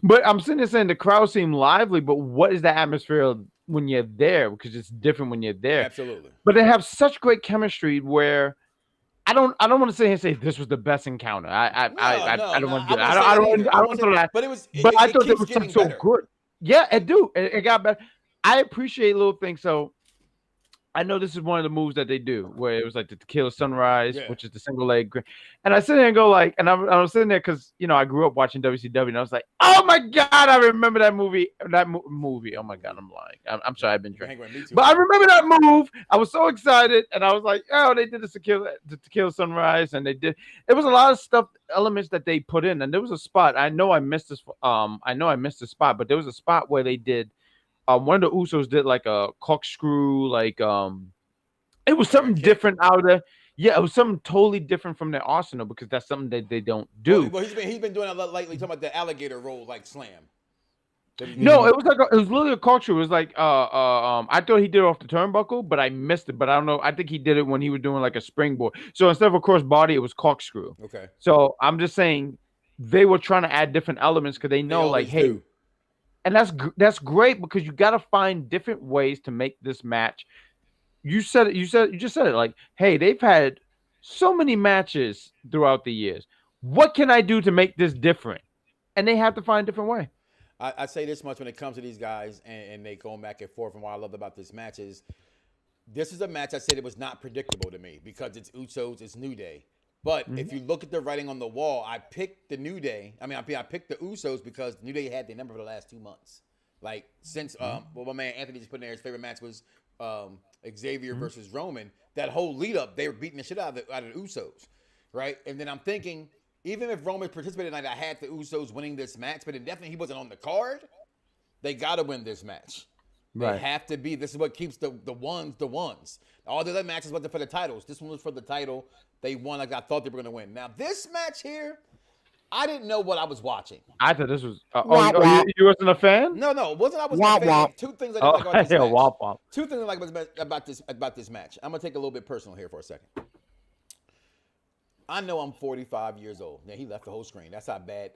But I'm sitting there saying the crowd seemed lively, but what is the atmosphere when you're there? Because it's different when you're there. Absolutely. But they have such great chemistry where I don't want to sit here and say this was the best encounter. I don't want to do that. I don't want to do that. But I thought there was something so good. Yeah, it got better. I appreciate little things. So I know this is one of the moves that they do where it was like the Tequila Sunrise, which is the single leg. And I sit there and go like, and I was sitting there because, you know, I grew up watching WCW and I was like, oh my God, I remember that movie. Movie. Oh my God, I'm lying. I'm sorry, I've been drinking. But I remember that move. I was so excited. And I was like, oh, they did the Tequila Sunrise. And it was a lot of stuff, elements that they put in. And there was a spot. I know I missed this spot, but there was a spot where they did. One of the Usos did like a corkscrew, like it was something different out of there. Yeah, it was something totally different from their arsenal because that's something that they don't do. Well, he's been doing a lot lately. Talking about the alligator roll, like slam. No, it was like it was literally a corkscrew. It was like I thought he did it off the turnbuckle, but I missed it. But I don't know. I think he did it when he was doing like a springboard. So instead of a crossbody, it was corkscrew. Okay. So I'm just saying they were trying to add different elements because they know, like, hey. And that's great because you got to find different ways to make this match. You just said it like, hey, they've had so many matches throughout the years. What can I do to make this different? And they have to find a different way. I say this much when it comes to these guys and they going back and forth. And what I love about this match is this is a match I said it was not predictable to me because it's Usos, it's New Day. But if you look at the writing on the wall, I picked the New Day. I picked the Usos because the New Day had their number for the last 2 months. Like, since, my man Anthony just put in there, his favorite match was Xavier versus Roman. That whole lead up, they were beating the shit out of the Usos, right? And then I'm thinking, even if Roman participated tonight, I had the Usos winning this match, but definitely he wasn't on the card. They got to win this match. They have to be. This is what keeps the ones the ones. All the other matches wasn't for the titles. This one was for the title. They won like I thought they were going to win. Now, this match here, I didn't know what I was watching. I thought this was... you wasn't a fan? No, it wasn't. I was a fan. Two things I didn't like about this match. Two things I like about this match. I'm going to take a little bit personal here for a second. I know I'm 45 years old. Now, he left the whole screen. That's how bad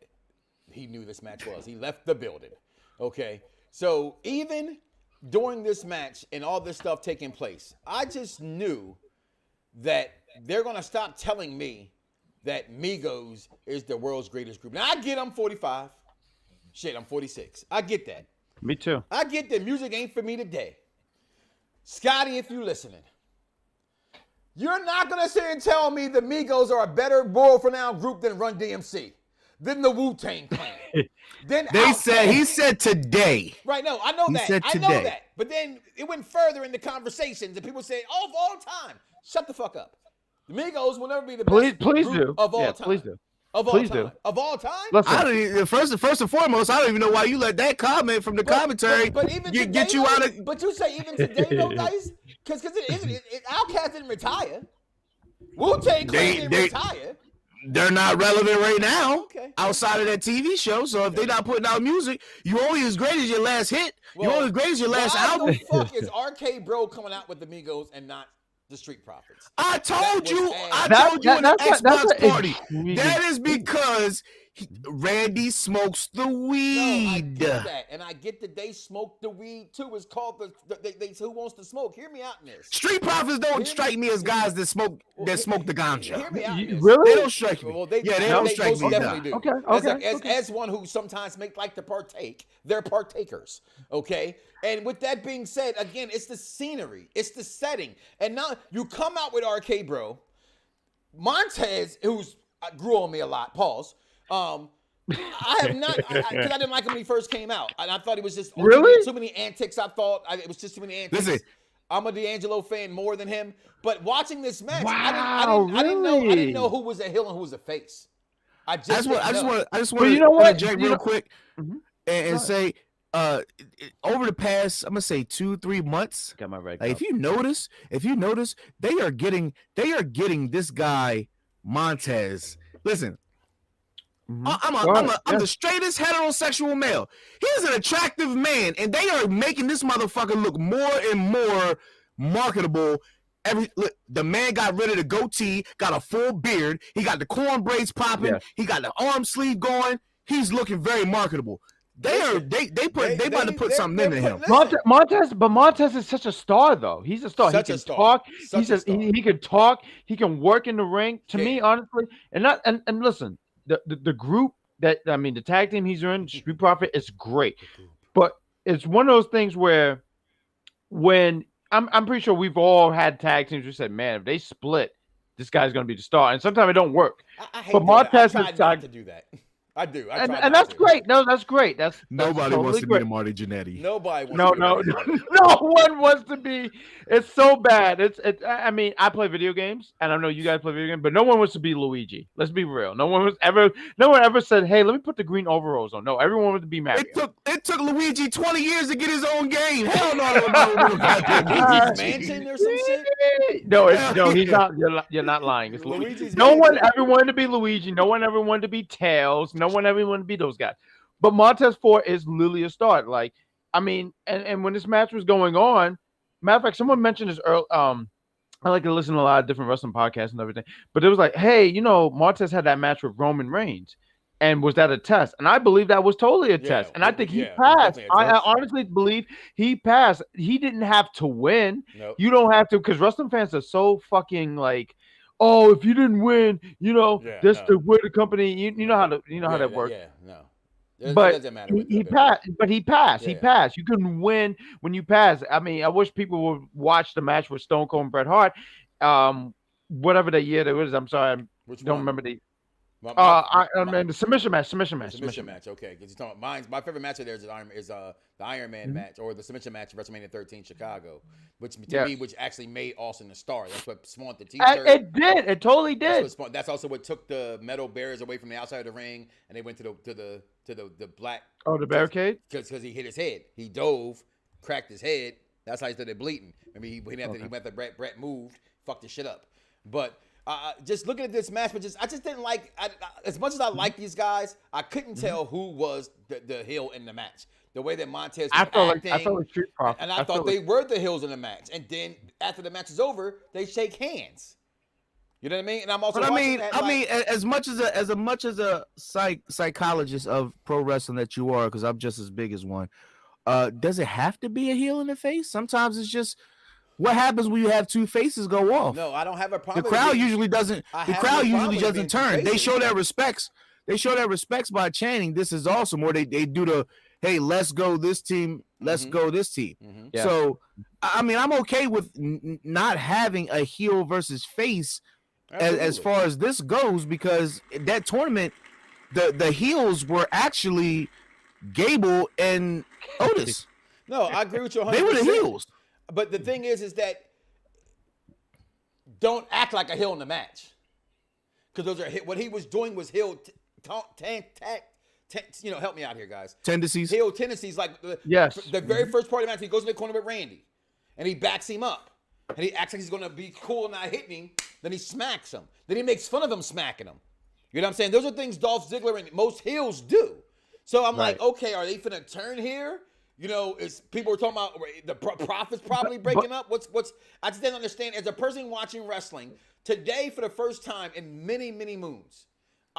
he knew this match was. He left the building. Okay? So, even during this match and all this stuff taking place, I just knew that they're going to stop telling me that Migos is the world's greatest group. Now, I get I'm 45. Shit, I'm 46. I get that. Me too. I get that music ain't for me today. Scotty, if you're listening, you're not going to sit and tell me the Migos are a better world-renowned group than Run DMC, than the Wu-Tang Clan. He said today. Right, no, I know that. I know that. But then it went further in the conversations and people say, of all time, shut the fuck up. The Migos will never be the best group of all time. Please do. Of all time. Of all time? Listen. I don't even, first and foremost, I don't even know why you let that comment from the commentary get you out of. But you say even today, though, guys, because Outkast didn't retire. Wu-Tang Clan didn't retire. They're not relevant right now outside of that TV show. So if they're not putting out music, you only as great as your last hit. You're only as great as your last album. Why the fuck is RK Bro coming out with the Migos and not the Street Profits? I told you in the Xbox party. That is because Randy smokes the weed. No, I get that, and I get that they smoke the weed too. It's called they Who Wants to Smoke. Hear me out in this. Street profits don't strike me as guys that smoke the ganja. Hear me out in this. Really? They don't strike me. Well, they don't strike most me. definitely do. Okay. As one who sometimes like to partake, they're partakers. Okay. And with that being said, again, it's the scenery, it's the setting, and now you come out with RK Bro, Montez, who's grew on me a lot. Pause. I have not, because I didn't like him when he first came out. And I thought he was just too many antics. I thought it was just too many antics. Listen, I'm a D'Angelo fan more than him. But watching this match, wow, I didn't know who was a heel and who was a face. I just want to interject real quick and say, over the past, I'm gonna say 2-3 months. Got my right. Like, if you notice, they are getting this guy Montez. Listen. I'm the straightest heterosexual male. He's an attractive man, and they are making this motherfucker look more and more marketable. The man got rid of the goatee, got a full beard. He got the corn braids popping. Yeah. He got the arm sleeve going. He's looking very marketable. They about to put something into him. Montez is such a star, though. He's a star. He can talk. He can talk. He can work in the ring. To me, honestly, and listen. The group the tag team he's in, Street Profit, is great, but it's one of those things where when I'm pretty sure we've all had tag teams. We said, man, if they split, this guy's going to be the star, and sometimes it don't work. I hate Montez not to do that. I do. And that's great. No, that's great. That's nobody totally wants to great. be the Marty Jannetty. Nobody wants no, to be no one wants to be. It's so bad. I mean, I play video games, and I know you guys play video games, but no one wants to be Luigi. Let's be real. No one ever said, "Hey, let me put the green overalls on." No, everyone wanted to be Mario. It took Luigi 20 years to get his own game. Hell no, Luigi's Mansion or some shit. No, he's not. You're not lying. It's Luigi. No one ever wanted to be Luigi. No one ever wanted to be Tails. No one ever wanted to be those guys. But Montez Ford is literally a star. Like, I mean, and when this match was going on, matter of fact, someone mentioned this early. I like to listen to a lot of different wrestling podcasts and everything. But it was like, hey, Montez had that match with Roman Reigns. And was that a test? And I believe that was totally a test. And I think he passed. I honestly believe he passed. He didn't have to win. Nope. You don't have to, because wrestling fans are so fucking like, oh, if you didn't win, that's the way the company. You know how that works. Yeah, no. It doesn't matter. He passed. But he passed. Yeah. He passed. You can win when you pass. I mean, I wish people would watch the match with Stone Cold and Bret Hart. Whatever the year that was. I'm sorry, don't remember the. The submission match. Okay, because my favorite match of theirs is the Iron Man match, or the submission match of WrestleMania 13 Chicago, which actually made Austin a star. That's what spawned the T-shirt. It did. It totally did. That's also what took the metal barriers away from the outside of the ring, and they went to the black. Oh, the barricade. Because he hit his head. He dove, cracked his head. That's how he started bleeding. I mean, he went after Brett moved, fucked his shit up, but. Just looking at this match, but I just didn't like. As much as I like these guys, I couldn't tell who was the heel in the match. The way that Montez was acting, I felt like Street Profits, and I thought they were the heels in the match. And then after the match is over, they shake hands. You know what I mean? And I'm also. But I mean, as much as a psychologist of pro wrestling that you are, because I'm just as big as one. Does it have to be a heel in the face? Sometimes it's just. What happens when you have two faces go off? No, I don't have a problem. The crowd usually doesn't. The crowd usually doesn't turn. They show their respects. They show their respects by chanting, "This is awesome," or they do the, "Hey, let's go this team. Let's go this team." Mm-hmm. Yeah. So, I mean, I'm okay with not having a heel versus face as far as this goes, because that tournament, the heels were actually Gable and Otis. No, I agree with you 100%. They were the heels. But the thing is that don't act like a heel in the match, because what he was doing was heel. Help me out here, guys. Tendencies. Heel tendencies, like the very first part of the match, he goes in the corner with Randy, and he backs him up, and he acts like he's gonna be cool and not hitting him. Then he smacks him. Then he makes fun of him smacking him. You know what I'm saying? Those are things Dolph Ziggler and most heels do. So I'm like, okay, are they finna turn here? Is people were talking about the Profits probably breaking up. What's? I just didn't understand. As a person watching wrestling today for the first time in many, many moons,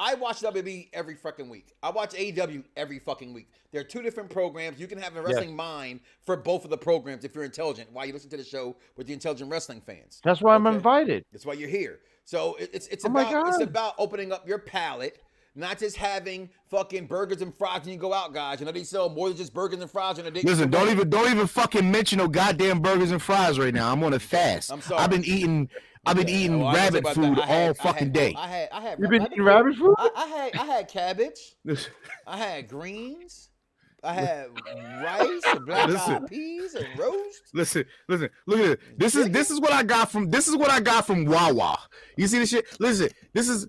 I watch WWE every fucking week. I watch AEW every fucking week. They're two different programs. You can have a wrestling mind for both of the programs if you're intelligent. While you listen to the show with the intelligent wrestling fans. That's why I'm invited. That's why you're here. So it's about opening up your palate, not just having fucking burgers and fries when you go out, guys. You know they sell more than just burgers and fries on a day. Listen, don't even fucking mention no goddamn burgers and fries right now. I'm on a fast. I'm sorry. I've been eating rabbit food all fucking day. You've been eating rabbit food? I had cabbage. I had greens. I had rice and black-eyed peas and roast. Listen. Look at it. This is what I got from Wawa. You see this shit? Listen, this is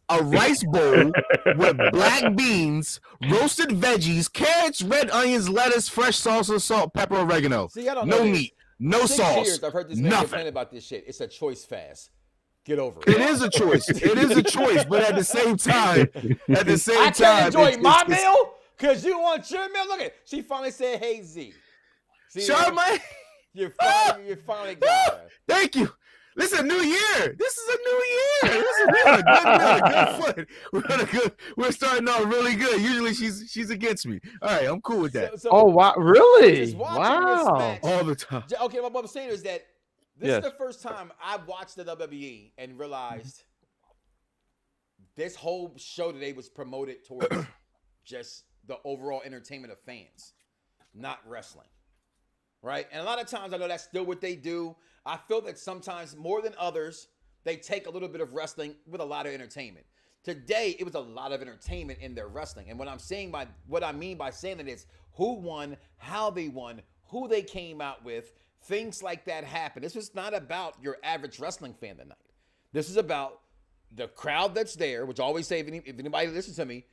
a rice bowl with black beans, roasted veggies, carrots, red onions, lettuce, fresh salsa, salt, pepper, oregano. See, I don't know no meat. No 6 sauce. years I've heard this man complain about this shit. It's a choice fast. Get over it. It is a choice. It is a choice, but at the same time, I can't enjoy my meal because you want your meal. Look at she finally said, "Hey Z." See, Charmaine, you finally got her. Thank you. Listen, new year. This is a new year. We're on a good foot. We're starting off really good. Usually she's against me. All right, I'm cool with that. Oh wow, really? Wow. Match, all the time. Okay, what I'm saying is that this is the first time I watched the WWE and realized this whole show today was promoted towards just the overall entertainment of fans, not wrestling. Right? And a lot of times I know that's still what they do. I feel that sometimes more than others, they take a little bit of wrestling with a lot of entertainment. Today, it was a lot of entertainment in their wrestling. And what I mean by saying it is who won, how they won, who they came out with, things like that happen. This was not about your average wrestling fan tonight. This is about the crowd that's there, which I always say, if anybody listens to me,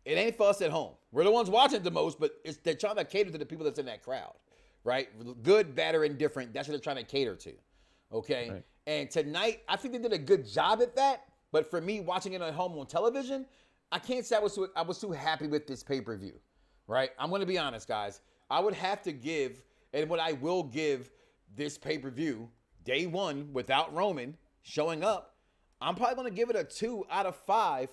it ain't for us at home. We're the ones watching it the most, but they're trying to cater to the people that's in that crowd. Right? Good, bad, or indifferent. That's what they're trying to cater to. Okay? Right. And tonight, I think they did a good job at that. But for me, watching it at home on television, I can't say I was too happy with this pay-per-view. Right? I'm going to be honest, guys. I would have to give, and what I will give this pay-per-view, day one, without Roman showing up, I'm probably going to give it a 2 out of 5.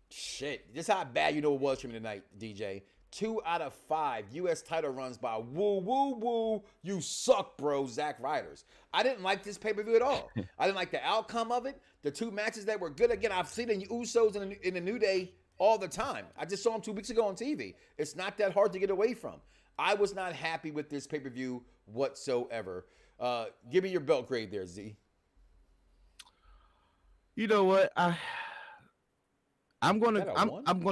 Shit. This is how bad you know it was for me tonight, DJ. 2 out of 5 U.S. title runs by woo. You suck, bro, Zack Ryder's. I didn't like this pay-per-view at all. I didn't like the outcome of it. The 2 matches that were good. Again, I've seen the Usos in the New Day all the time. I just saw them 2 weeks ago on TV. It's not that hard to get away from. I was not happy with this pay-per-view whatsoever. Give me your belt grade there, Z. You know what? I'm gonna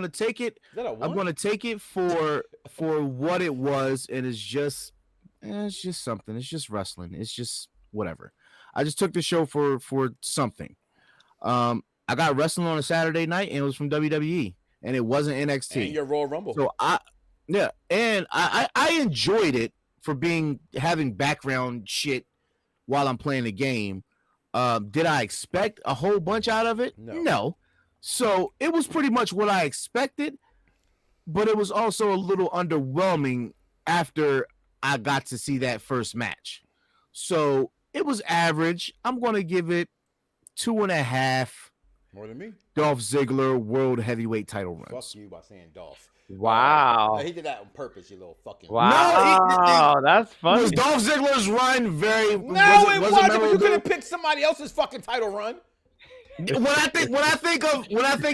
take it. I'm gonna take it for what it was, and it's just something. It's just wrestling. It's just whatever. I just took the show for something. I got wrestling on a Saturday night, and it was from WWE, and it wasn't NXT. And your Royal Rumble. So I enjoyed it for having background shit while I'm playing the game. Did I expect a whole bunch out of it? No. So it was pretty much what I expected, but it was also a little underwhelming after I got to see that first match. So it was average. I'm going to give it 2.5. More than me. Dolph Ziggler World Heavyweight title runs. Fuck you by saying Dolph. Wow. He did that on purpose, you little fucking. Wow. That's funny. Was Dolph Ziggler's run very? No, it wasn't. You could have picked somebody else's fucking title run. When I think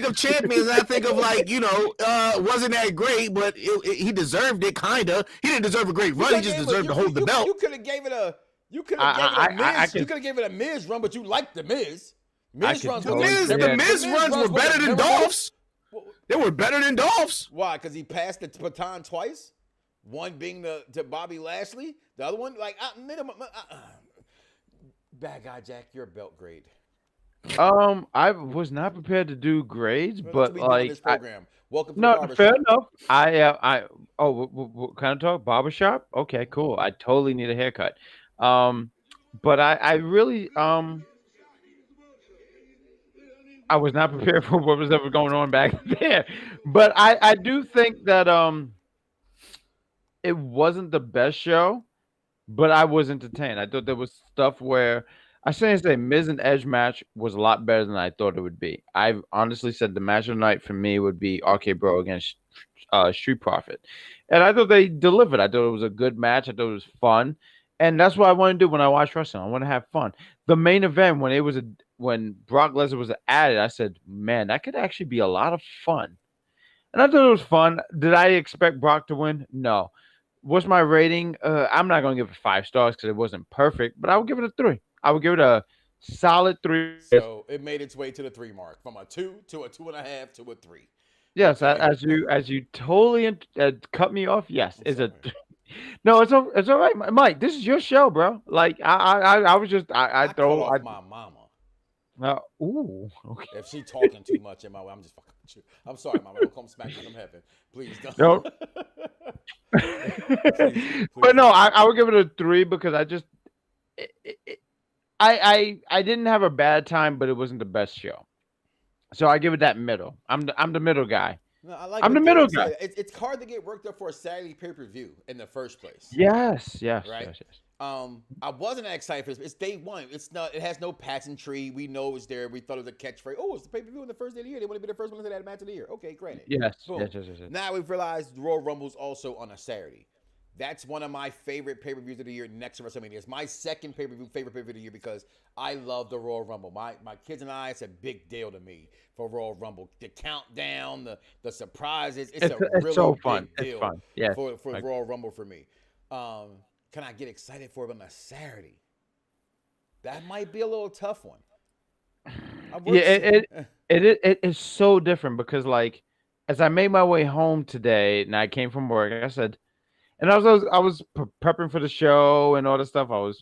of champions, I think of wasn't that great, but he deserved it, kinda. He didn't deserve a great run. He just deserved to hold the belt. You could have gave it a. You could have gave it a Miz run, but you liked the Miz. The Miz runs were better than Dolph's. They were better than Dolph's. Why? Because he passed the baton twice. One being to Bobby Lashley. The other one, bad guy Jack, your belt grade. I was not prepared to do grades, but this program. Welcome to the barbershop. Fair enough. What kind of talk? Barbershop? Okay, cool. I totally need a haircut. But I really I was not prepared for what was ever going on back there. But I do think that it wasn't the best show, but I was entertained. I thought there was stuff where I say Miz and Edge match was a lot better than I thought it would be. I honestly said the match of the night for me would be RK Bro against Street Profit, and I thought they delivered. I thought it was a good match. I thought it was fun, and that's what I want to do when I watch wrestling. I want to have fun. The main event when Brock Lesnar was added, I said, man, that could actually be a lot of fun, and I thought it was fun. Did I expect Brock to win? No. What's my rating? I'm not going to give it 5 stars because it wasn't perfect, but I would give it a 3. I would give it a solid 3. So it made its way to the 3 mark, from a 2 to a 2.5 to a 3. Yes, as you totally cut me off. Yes, is it? No, it's all right, Mike. This is your show, bro. Like I was just I throw off my mama. Ooh, okay. If she talking too much in my way, I'm just fucking with you. I'm sorry, mama. Don't come smack me from heaven. Please don't. No. Please. But no, I would give it a 3 because I just I didn't have a bad time, but it wasn't the best show. So I give it that middle. I'm the middle guy. No, I'm the middle guy. It's hard to get worked up for a Saturday pay-per-view in the first place. Yes. Right? Yes. I wasn't excited for this. It's day one. It has no pageantry. We know it's there. We thought it was a catchphrase. Oh, it's the pay-per-view in the first day of the year. They want to be the first one to that match of the year. Okay, granted. Yes. Boom. Yes. Now we've realized the Royal Rumble's also on a Saturday. That's one of my favorite pay-per-views of the year next to WrestleMania. It's my second favorite pay-per-view of the year because I love the Royal Rumble. My kids and I, it's a big deal to me for Royal Rumble. The countdown, the surprises. It's a really so big fun. deal It's fun. Yeah. for Royal Rumble for me. Can I get excited for it on a Saturday? That might be a little tough one. Yeah, it is so different because like as I made my way home today and I came from work, I said, and I was prepping for the show and all this stuff. I was,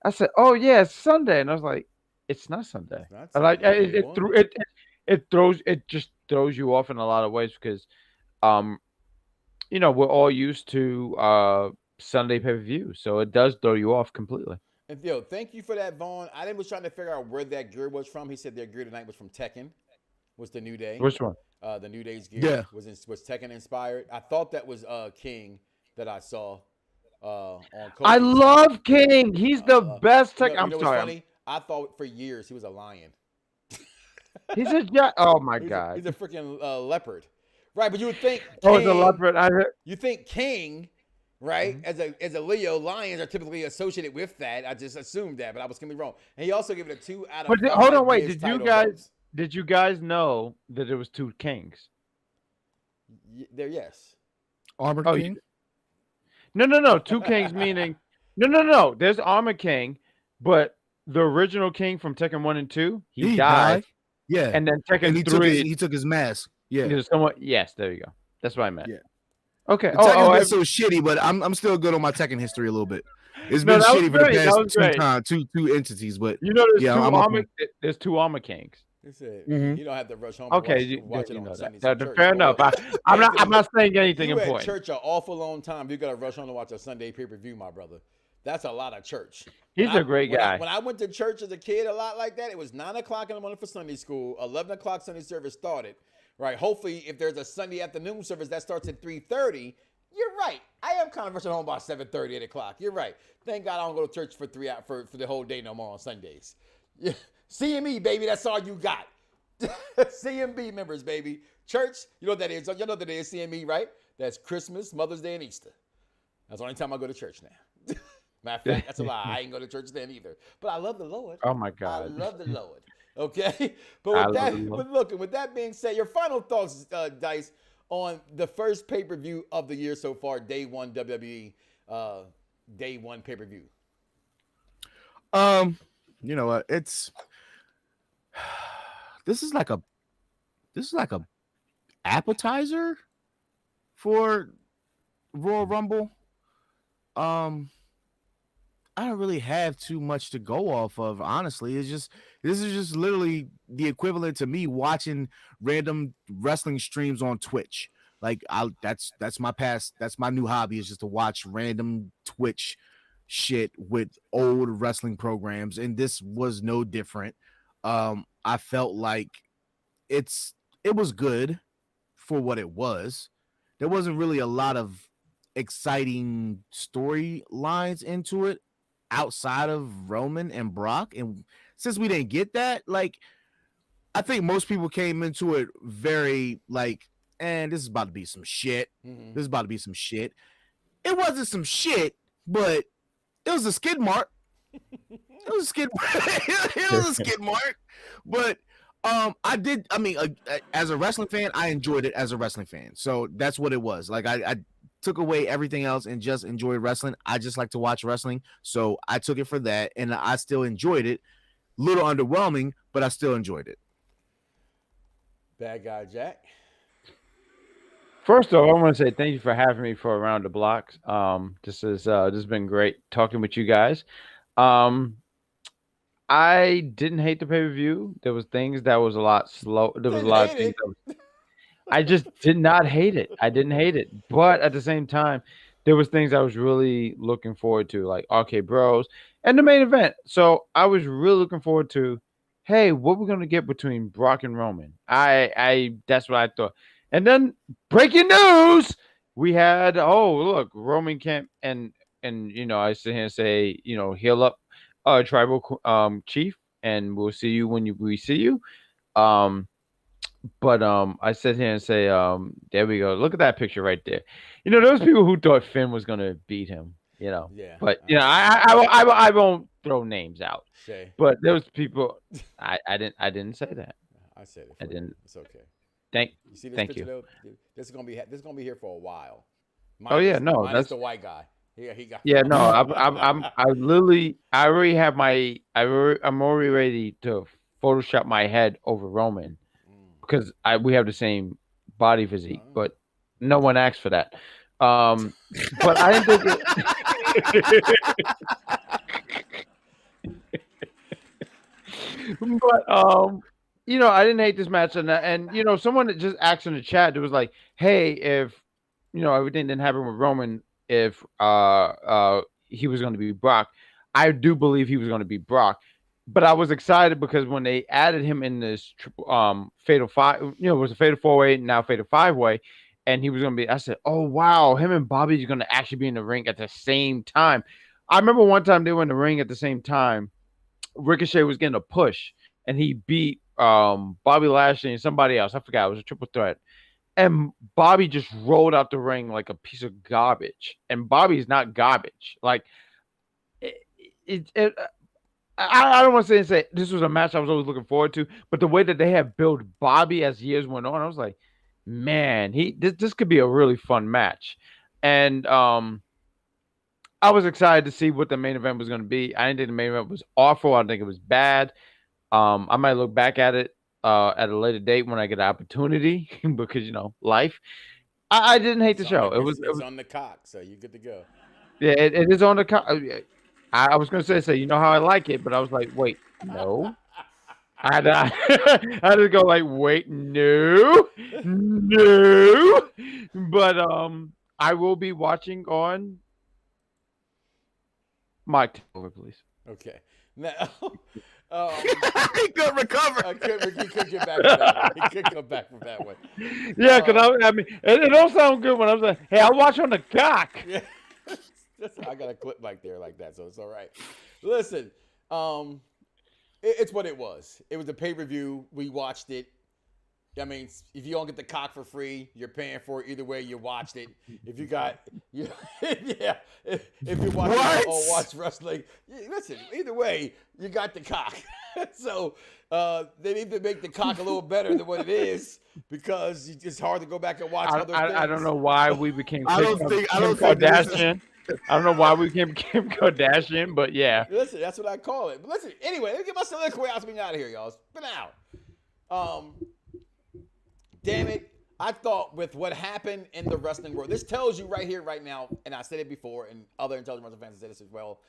I said, oh yeah, it's Sunday, and I was like, it's not Sunday. It's not Sunday. It just throws you off in a lot of ways because, we're all used to Sunday pay-per-view, so it does throw you off completely. And thank you for that, Vaughn. I was trying to figure out where that gear was from. He said their gear tonight was from Tekken. Was the New Day? Which one? The New Day's gear was Tekken inspired. I thought that was King that I saw on Kofi's. I love King. He's the best Tekken. I'm sorry. Funny? I thought for years he was a lion. He's oh my god. He's a freaking leopard. Right, but you would think King, oh, it's a leopard. You think King, right? Mm-hmm. As a Leo, lions are typically associated with that. I just assumed that, but I was completely wrong. And he also gave it a 2 out of 5. Hold on, wait. Did you guys know that there was 2 kings? Yes. Armor King? No. 2 kings meaning no. There's Armor King, but the original king from Tekken 1 and 2, he died. Yeah. And then Tekken 3 he took his mask. Yeah. Yes, there you go. That's what I meant. Yeah. Okay. Tekken's so shitty, but I'm still good on my Tekken history a little bit. It's been shitty for the past 2 entities, but there's 2 Armor Kings. You don't have to rush home. Okay, watch it on Sunday. Fair enough. I'm not saying anything important. You at church an awful long time. You got to rush home to watch a Sunday pay-per-view, my brother. That's a lot of church. He's a great guy. When I went to church as a kid, a lot like that, it was 9 o'clock in the morning for Sunday school. 11 o'clock Sunday service started. Right. Hopefully, if there's a Sunday afternoon service that starts at 3:30, you're right. I am kind of rushing home by 7:30, 8 o'clock. You're right. Thank God I don't go to church for 3 hours for the whole day no more on Sundays. CME, baby, that's all you got. CMB members, baby. Church, you know what that is. You know what that is, CME, right? That's Christmas, Mother's Day, and Easter. That's the only time I go to church now. Matter of fact, that's a lie. I ain't go to church then either. But I love the Lord. Oh, my God. I love the Lord. Okay? But with that being said, your final thoughts, Dice, on the first pay-per-view of the year so far, day one WWE, day one pay-per-view. You know what? This is like a appetizer for Royal Rumble. I don't really have too much to go off of, honestly. This is just literally the equivalent to me watching random wrestling streams on Twitch. Like that's my new hobby, is just to watch random Twitch shit with old wrestling programs, and this was no different. I felt like it was good for what it was. There wasn't really a lot of exciting storylines into it outside of Roman and Brock. And since we didn't get that, like, I think most people came into it very like, and this is about to be some shit. This is about to be some shit. It wasn't some shit, but it was a skid mark. It was a skid mark. But as a wrestling fan, I enjoyed it as a wrestling fan. So that's what it was. Like I took away everything else and just enjoyed wrestling. I just like to watch wrestling. So I took it for that, and I still enjoyed it. Little underwhelming, but I still enjoyed it. Bad guy Jack. First off, I want to say thank you for having me for Around Da Bloxxx. This has been great talking with you guys. I didn't hate the pay-per-view. There was things that was a lot slow. There was a lot of things I just did not hate it. I didn't hate it. But at the same time, there was things I was really looking forward to, like RK Bros and the main event. So I was really looking forward to, hey, what we're gonna get between Brock and Roman. I that's what I thought. And then breaking news, we had, look, Roman can't and I sit here and say, heal up tribal chief, and we'll see you when we see you. But I sit here and say, there we go. Look at that picture right there. Those people who thought Finn was gonna beat him. Yeah. But I won't throw names out. Shay. But there was people. I didn't say that. I said it. I didn't. You. It's okay. You see this thank picture, you. Though? This is gonna be here for a while. That's the white guy. Yeah, he got. Yeah, no, I'm already ready to Photoshop my head over Roman because we have the same body physique, but no one asked for that. But I didn't think but I didn't hate this match, and someone that just asked in the chat, it was like, hey, if everything didn't happen with Roman, if he was going to be Brock, I do believe he was going to be Brock, but I was excited because when they added him in this fatal five, it was a fatal 4-way, now fatal 5-way, and he was going to be, I said, oh wow, him and Bobby's going to actually be in the ring at the same time. I remember one time they were in the ring at the same time. Ricochet was getting a push, and he beat Bobby Lashley and somebody else. I forgot. It was a triple threat. And Bobby just rolled out the ring like a piece of garbage. And Bobby's not garbage. Like, I don't want to say this was a match I was always looking forward to, but the way that they have built Bobby as years went on, I was like, man, this could be a really fun match. And I was excited to see what the main event was going to be. I didn't think the main event was awful. I didn't think it was bad. I might look back at it at a later date when I get an opportunity because life. I didn't hate the show. It was on the cock, so you good to go. Yeah, it is on the cock. I was gonna say you know how I like it, but I was like, wait, no. I had to go like, wait, no. But I will be watching on Mike, take over, please. Okay. Now, he could recover. He could get back from that one. He could come back from that one. Yeah, because I mean, it don't sound good when I was like, hey, I'll watch on the cock. Yeah. I got a clip like that, so it's all right. Listen, it's what it was. It was a pay-per-view. We watched it. I mean, if you don't get the cock for free, you're paying for it. Either way, you watched it. If you got, if you watch wrestling, listen. Either way, you got the cock. So they need to make the cock a little better than what it is because it's hard to go back and watch other things. I don't know why we became Kardashian. I don't know why we became Kim Kardashian, but yeah. Listen, that's what I call it. But listen, anyway, let me get my soliloquy out so we can get out of here, y'all. It's been out. Damn it. I thought with what happened in the wrestling world, this tells you right here, right now, and I said it before, and other intelligent wrestling fans have said this as well.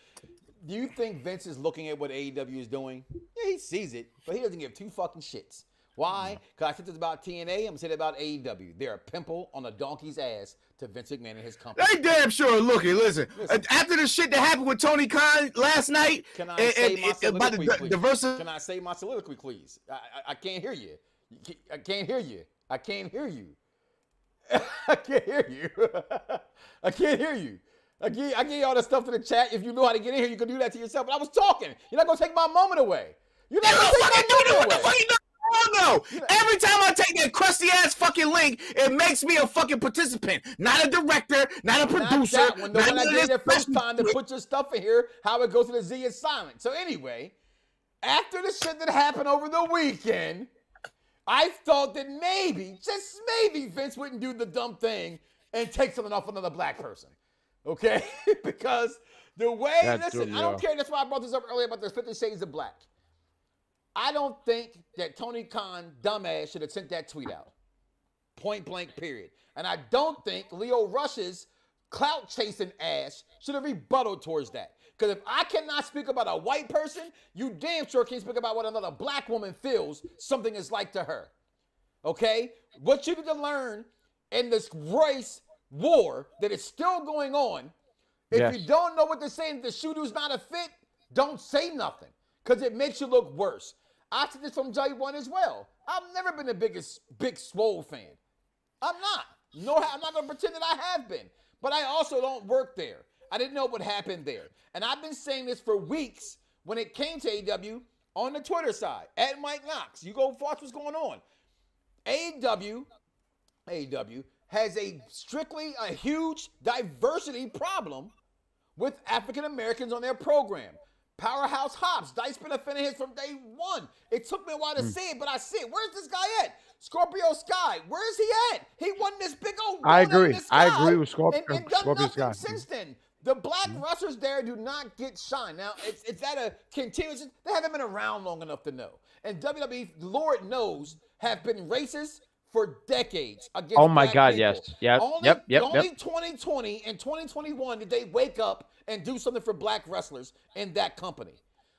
Do you think Vince is looking at what AEW is doing? Yeah, he sees it, but he doesn't give two fucking shits. Why? Because I said this about TNA, I'm going to say it about AEW. They're a pimple on a donkey's ass to Vince McMahon and his company. They damn sure looking. Listen, after the shit that happened with Tony Khan last night, can I say my soliloquy, please? Can I say my soliloquy, please? I can't hear you. I can't hear you. I can't hear you. I can't hear you. I can't hear you. I give you all the stuff to the chat. If you know how to get in here, you can do that to yourself. But I was talking. You're not gonna take my moment away. You're not gonna take my moment away. No. Every time I take that crusty ass fucking link, it makes me a fucking participant, not a director, not a producer. Not that one. The one I did the first time to put your stuff in here, how it goes to the Z is silent. So anyway, after the shit that happened over the weekend, I thought that maybe, just maybe, Vince wouldn't do the dumb thing and take something off another black person. Okay? Because the way, listen, I don't care. That's why I brought this up earlier about the 50 Shades of Black. I don't think that Tony Khan, dumbass, should have sent that tweet out. Point blank, period. And I don't think Leo Rush's clout-chasing ass should have rebutted towards that. Because if I cannot speak about a white person, you damn sure can't speak about what another black woman feels something is like to her. Okay? What you need to learn in this race war that is still going on, if you don't know what to say and the shooter's not a fit, don't say nothing. Because it makes you look worse. I said this from J1 as well. I've never been the biggest Big Swole fan. I'm not. No, I'm not going to pretend that I have been. But I also don't work there. I didn't know what happened there. And I've been saying this for weeks when it came to AEW on the Twitter side. At Mike Knoxxx. You go watch what's going on. AEW has strictly a huge diversity problem with African Americans on their program. Powerhouse Hobbs, Dice been a fan of his from day one. It took me a while to see it, but I see it. Where's this guy at? Scorpio Sky, where's he at? He won this big old. I agree. I agree with Scorpio. And done nothing since then. The black wrestlers there do not get shine. Now, it's at a continuous. They haven't been around long enough to know. And WWE, Lord knows, have been racist for decades against black people. Yes. Yep. Only 2020 and 2021 did they wake up and do something for black wrestlers in that company.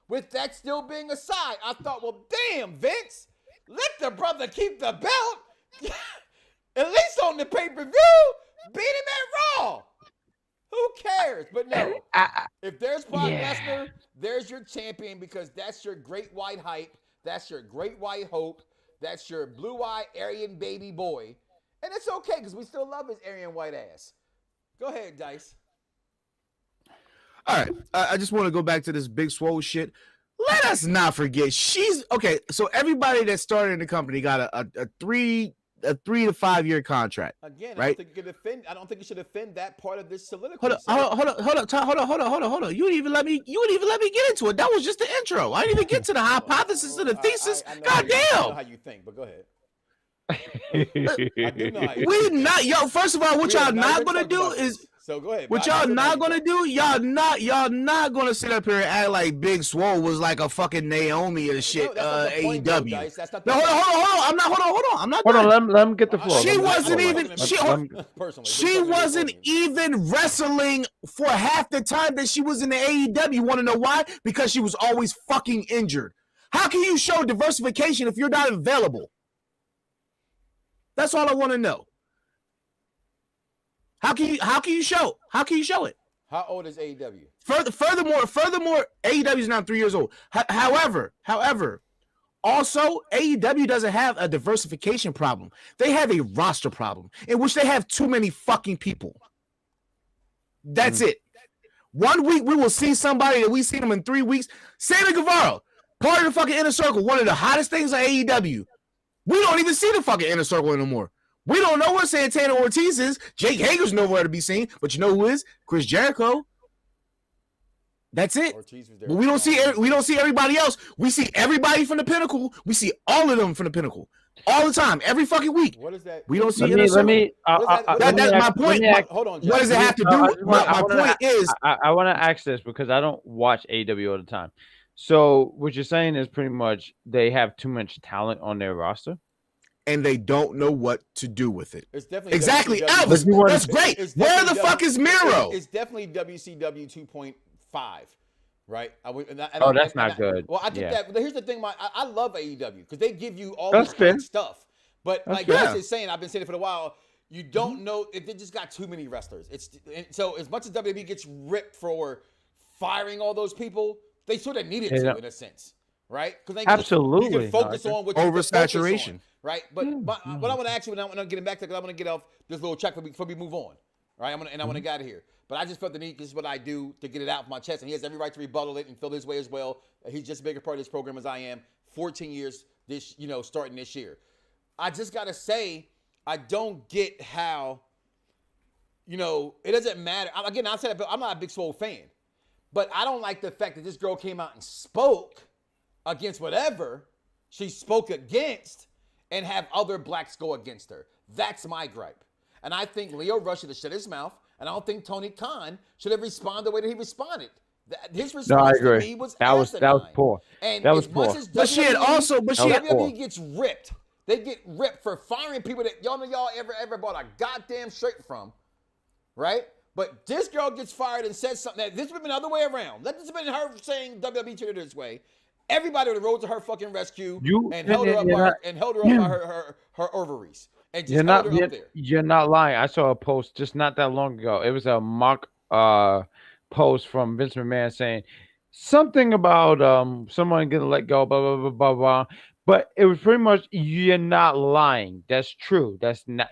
With that still being aside, I thought, well, damn, Vince, let the brother keep the belt. At least on the pay-per-view, beat him at Raw. Who cares? But no, if there's Brock Lesnar, there's your champion because that's your great white hype. That's your great white hope. That's your blue-eyed Aryan baby boy. And it's okay because we still love his Aryan white ass. Go ahead, Dice. All right. I just want to go back to this Big Swole shit. Let us not forget she's okay. So everybody that started in the company got a 3 to 5 year contract. Again, right? I don't think you should defend that part of this soliloquy. Hold on. You wouldn't even let me get into it. That was just the intro. I didn't even get to the hypothesis of the thesis. God damn. I know how you think, but go ahead. I do know how you think. First of all, what y'all not gonna do is. So go ahead. What y'all not gonna do? Y'all not gonna sit up here and act like Big Swole was like a fucking Naomi or shit. AEW. No, hold on. I'm not. Hold on. Let him get the floor. She wasn't even. She wasn't even wrestling for half the time that she was in the AEW. You want to know why? Because she was always fucking injured. How can you show diversification if you're not available? That's all I want to know. How can you show it? How old is AEW? Furthermore, AEW is now 3 years old. However, also AEW doesn't have a diversification problem. They have a roster problem in which they have too many fucking people. That's it. 1 week we will see somebody that we seen them in 3 weeks. Sammy Guevara, part of the fucking Inner Circle, one of the hottest things on AEW. We don't even see the fucking Inner Circle anymore. We don't know where Santana Ortiz is. Jake Hager's nowhere to be seen. But you know who is? Chris Jericho. That's it. But we don't see everybody else. We see everybody from the Pinnacle. We see all of them from the Pinnacle. All the time. Every fucking week. What is that? We don't see That's my point. Hold on, John. What does it have to do? My point is I want to ask this because I don't watch AEW all the time. So what you're saying is pretty much they have too much talent on their roster? And they don't know what to do with it. It's definitely exactly. Elvis, that's great. Where the fuck is Miro? It's definitely WCW 2.5, right? That's not good. Well, I think that. Here's the thing, I love AEW because they give you all this great stuff. But like I was saying, I've been saying it for a while. You don't know if they just got too many wrestlers. So as much as WWE gets ripped for firing all those people, they sort of needed to in a sense. Right? Because absolutely you can focus on what oversaturation, right? But what I want to ask you, and I'm getting back to, because I want to get off this little track before we move on. right? I want to get out of here. But I just felt the need, this is what I do to get it out of my chest, and he has every right to rebuttal it and feel his way as well. He's just as big a part of this program as I am. 14 years starting this year. I just gotta say, I don't get how, it doesn't matter. Again, I said I'm not a big Swole fan, but I don't like the fact that this girl came out and spoke against whatever she spoke against and have other blacks go against her. That's my gripe. And I think Leo Rush should have shut his mouth, and I don't think Tony Khan should have responded the way that he responded. His response to me was that was poor. And that was as poor. much as But WWE gets ripped. They get ripped for firing people that y'all ever bought a goddamn shirt from, right? But this girl gets fired and says something that this would have been the other way around. Let this have been her saying WWE treated her this way. Everybody would have rode to her fucking rescue and held her up by her ovaries. And just held her up there. You're not lying. I saw a post just not that long ago. It was a mock post from Vince McMahon saying something about someone getting let go, blah, blah, blah, blah, blah. But it was pretty much, you're not lying. That's true.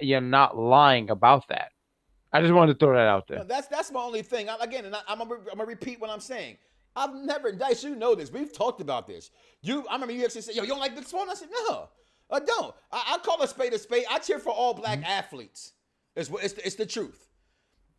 You're not lying about that. I just wanted to throw that out there. No, that's my only thing. I'm gonna repeat what I'm saying. I've never, Dice, you know this. We've talked about this. I remember you actually said, yo, you don't like Big Swole? I said, no, I don't. I call a spade a spade. I cheer for all black athletes. It's the truth.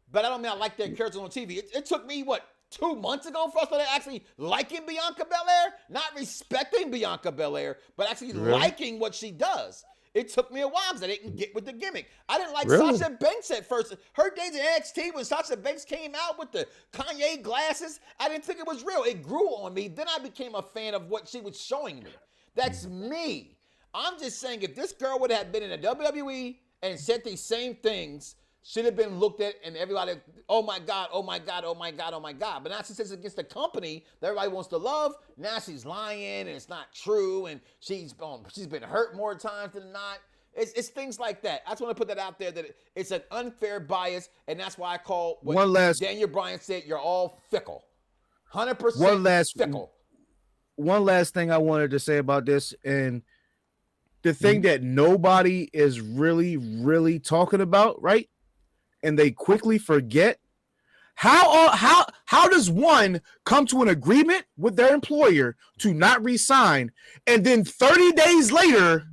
But I don't mean I like their characters on TV. It took me, 2 months ago for us to actually liking Bianca Belair? Not respecting Bianca Belair, but actually liking what she does. It took me a while because I didn't get with the gimmick. I didn't like Sasha Banks at first. Her days in NXT when Sasha Banks came out with the Kanye glasses, I didn't think it was real. It grew on me. Then I became a fan of what she was showing me. That's me. I'm just saying if this girl would have been in the WWE and said these same things, should have been looked at and everybody, oh my God, oh my God, oh my God, oh my God. But now she says against the company that everybody wants to love, now she's lying and it's not true and she's been hurt more times than not. It's things like that. I just want to put that out there that it's an unfair bias, and that's why I call what Daniel Bryan said, you're all fickle. 100% fickle. One last thing I wanted to say about this, and the thing that nobody is really, really talking about, right? And they quickly forget. How does one come to an agreement with their employer to not resign and then 30 days later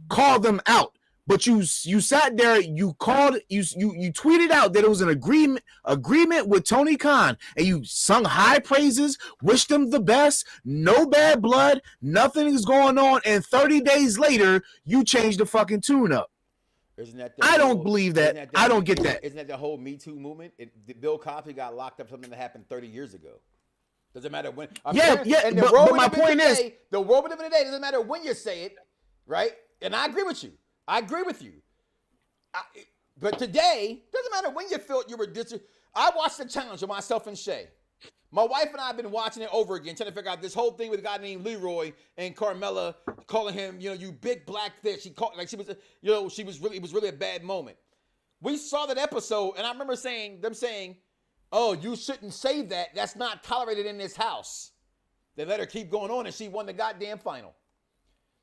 call them out? But you sat there, you tweeted out that it was an agreement with Tony Khan, and you sung high praises, wished him the best, no bad blood, nothing is going on, and 30 days later you change the fucking tune up. I don't believe that. I don't get that. Isn't that the whole Me Too movement? Bill Cosby got locked up for something that happened 30 years ago. Doesn't matter when. But my point is, the world we live in today doesn't matter when you say it, right? And I agree with you. But today, doesn't matter when you felt you were I watched the challenge with myself and Shay. My wife and I have been watching it over again, trying to figure out this whole thing with a guy named Leroy and Carmella calling him, you big black fish. She called like she was, it was really a bad moment. We saw that episode, and I remember them saying, "Oh, you shouldn't say that. That's not tolerated in this house." They let her keep going on, and she won the goddamn final.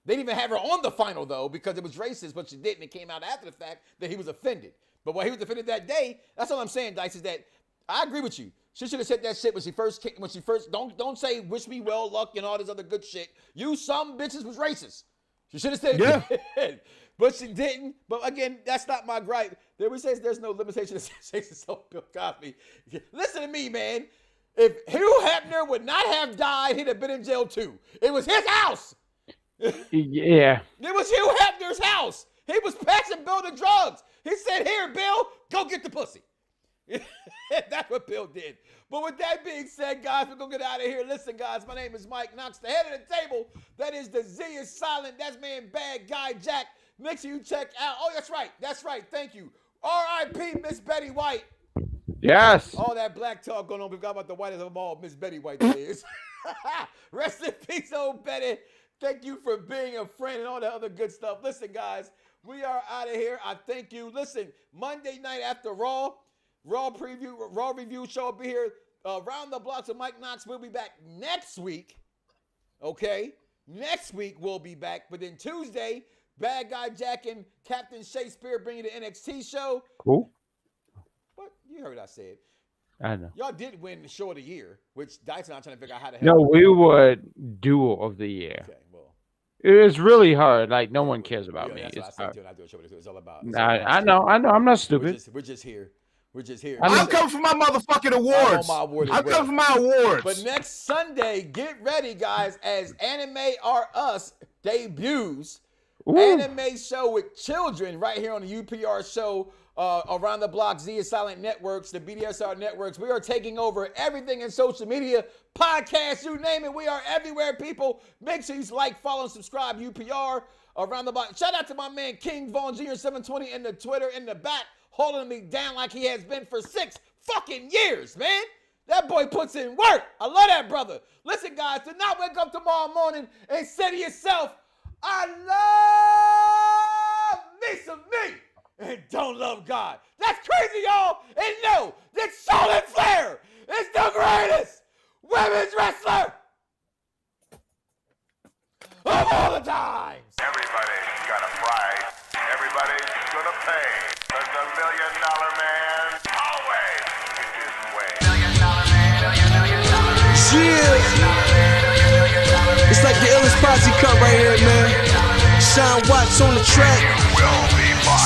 They didn't even have her on the final though because it was racist, but she didn't. It came out after the fact that he was offended. But while he was offended that day, that's all I'm saying, Dice, is that I agree with you. She should have said that shit when she first don't say wish me well luck and all this other good shit. You some bitches was racist. She should have said it. But she didn't. But again, that's not my gripe. There we say there's no limitation to sensation. So Bill Cosby. Listen to me, man. If Hugh Hefner would not have died, he'd have been in jail too. It was his house. Yeah. It was Hugh Hefner's house. He was passing Bill the drugs. He said, "Here, Bill, go get the pussy." That's what Bill did. But with that being said, guys, we're going to get out of here. Listen, guys, my name is Mike Knoxxx, the head of the table. That is the Z is silent. That's man Bad Guy Jack. Make sure you check out. Oh, that's right. That's right. Thank you. R.I.P. Miss Betty White. Yes. All that black talk going on. We got about the whitest of them all. Miss Betty White that is. Rest in peace, old Betty. Thank you for being a friend and all that other good stuff. Listen, guys, we are out of here. I thank you. Listen, Monday night after Raw review show will be here. Around the Bloxxx with Mike Knoxxx. We'll be back next week. Okay? Next week we'll be back. But then Tuesday, Bad Guy Jack and Captain Shakespeare bring you the NXT show. Cool. What? You heard what I said. I know. Y'all did win the show of the year, which Dice and I'm trying to figure out how to. No, we were duo of the year. Okay, well, it's really hard. Like no one cares about me. That's it's what I hard. say too. I do a show, but it's all about. I know. I'm not stupid. We're just here. I'm coming for my motherfucking awards. I'm coming for my awards. But next Sunday, get ready, guys, as Anime Are Us debuts. Ooh. Anime show with children right here on the UPR show, Around the Bloxxx, Zia Silent Networks, the BDSR networks. We are taking over everything in social media, podcasts, you name it. We are everywhere, people. Make sure you like, follow, and subscribe. UPR, Around the Bloxxx. Shout out to my man King Vaughn Jr. 720 in the Twitter in the back, holding me down like he has been for 6 fucking years, man. That boy puts in work. I love that brother. Listen, guys, do not wake up tomorrow morning and say to yourself, I love me some me and don't love God. That's crazy, y'all. And no, that Charlotte Flair is the greatest women's wrestler of all the times. Everybody's got a price. Everybody's gonna pay. But the $1 million man always gets his way. $1 million man. Yeah. It's like the illest posse cut right here, man. Sean Watts on the track.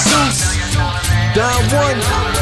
Zeus, Don 1.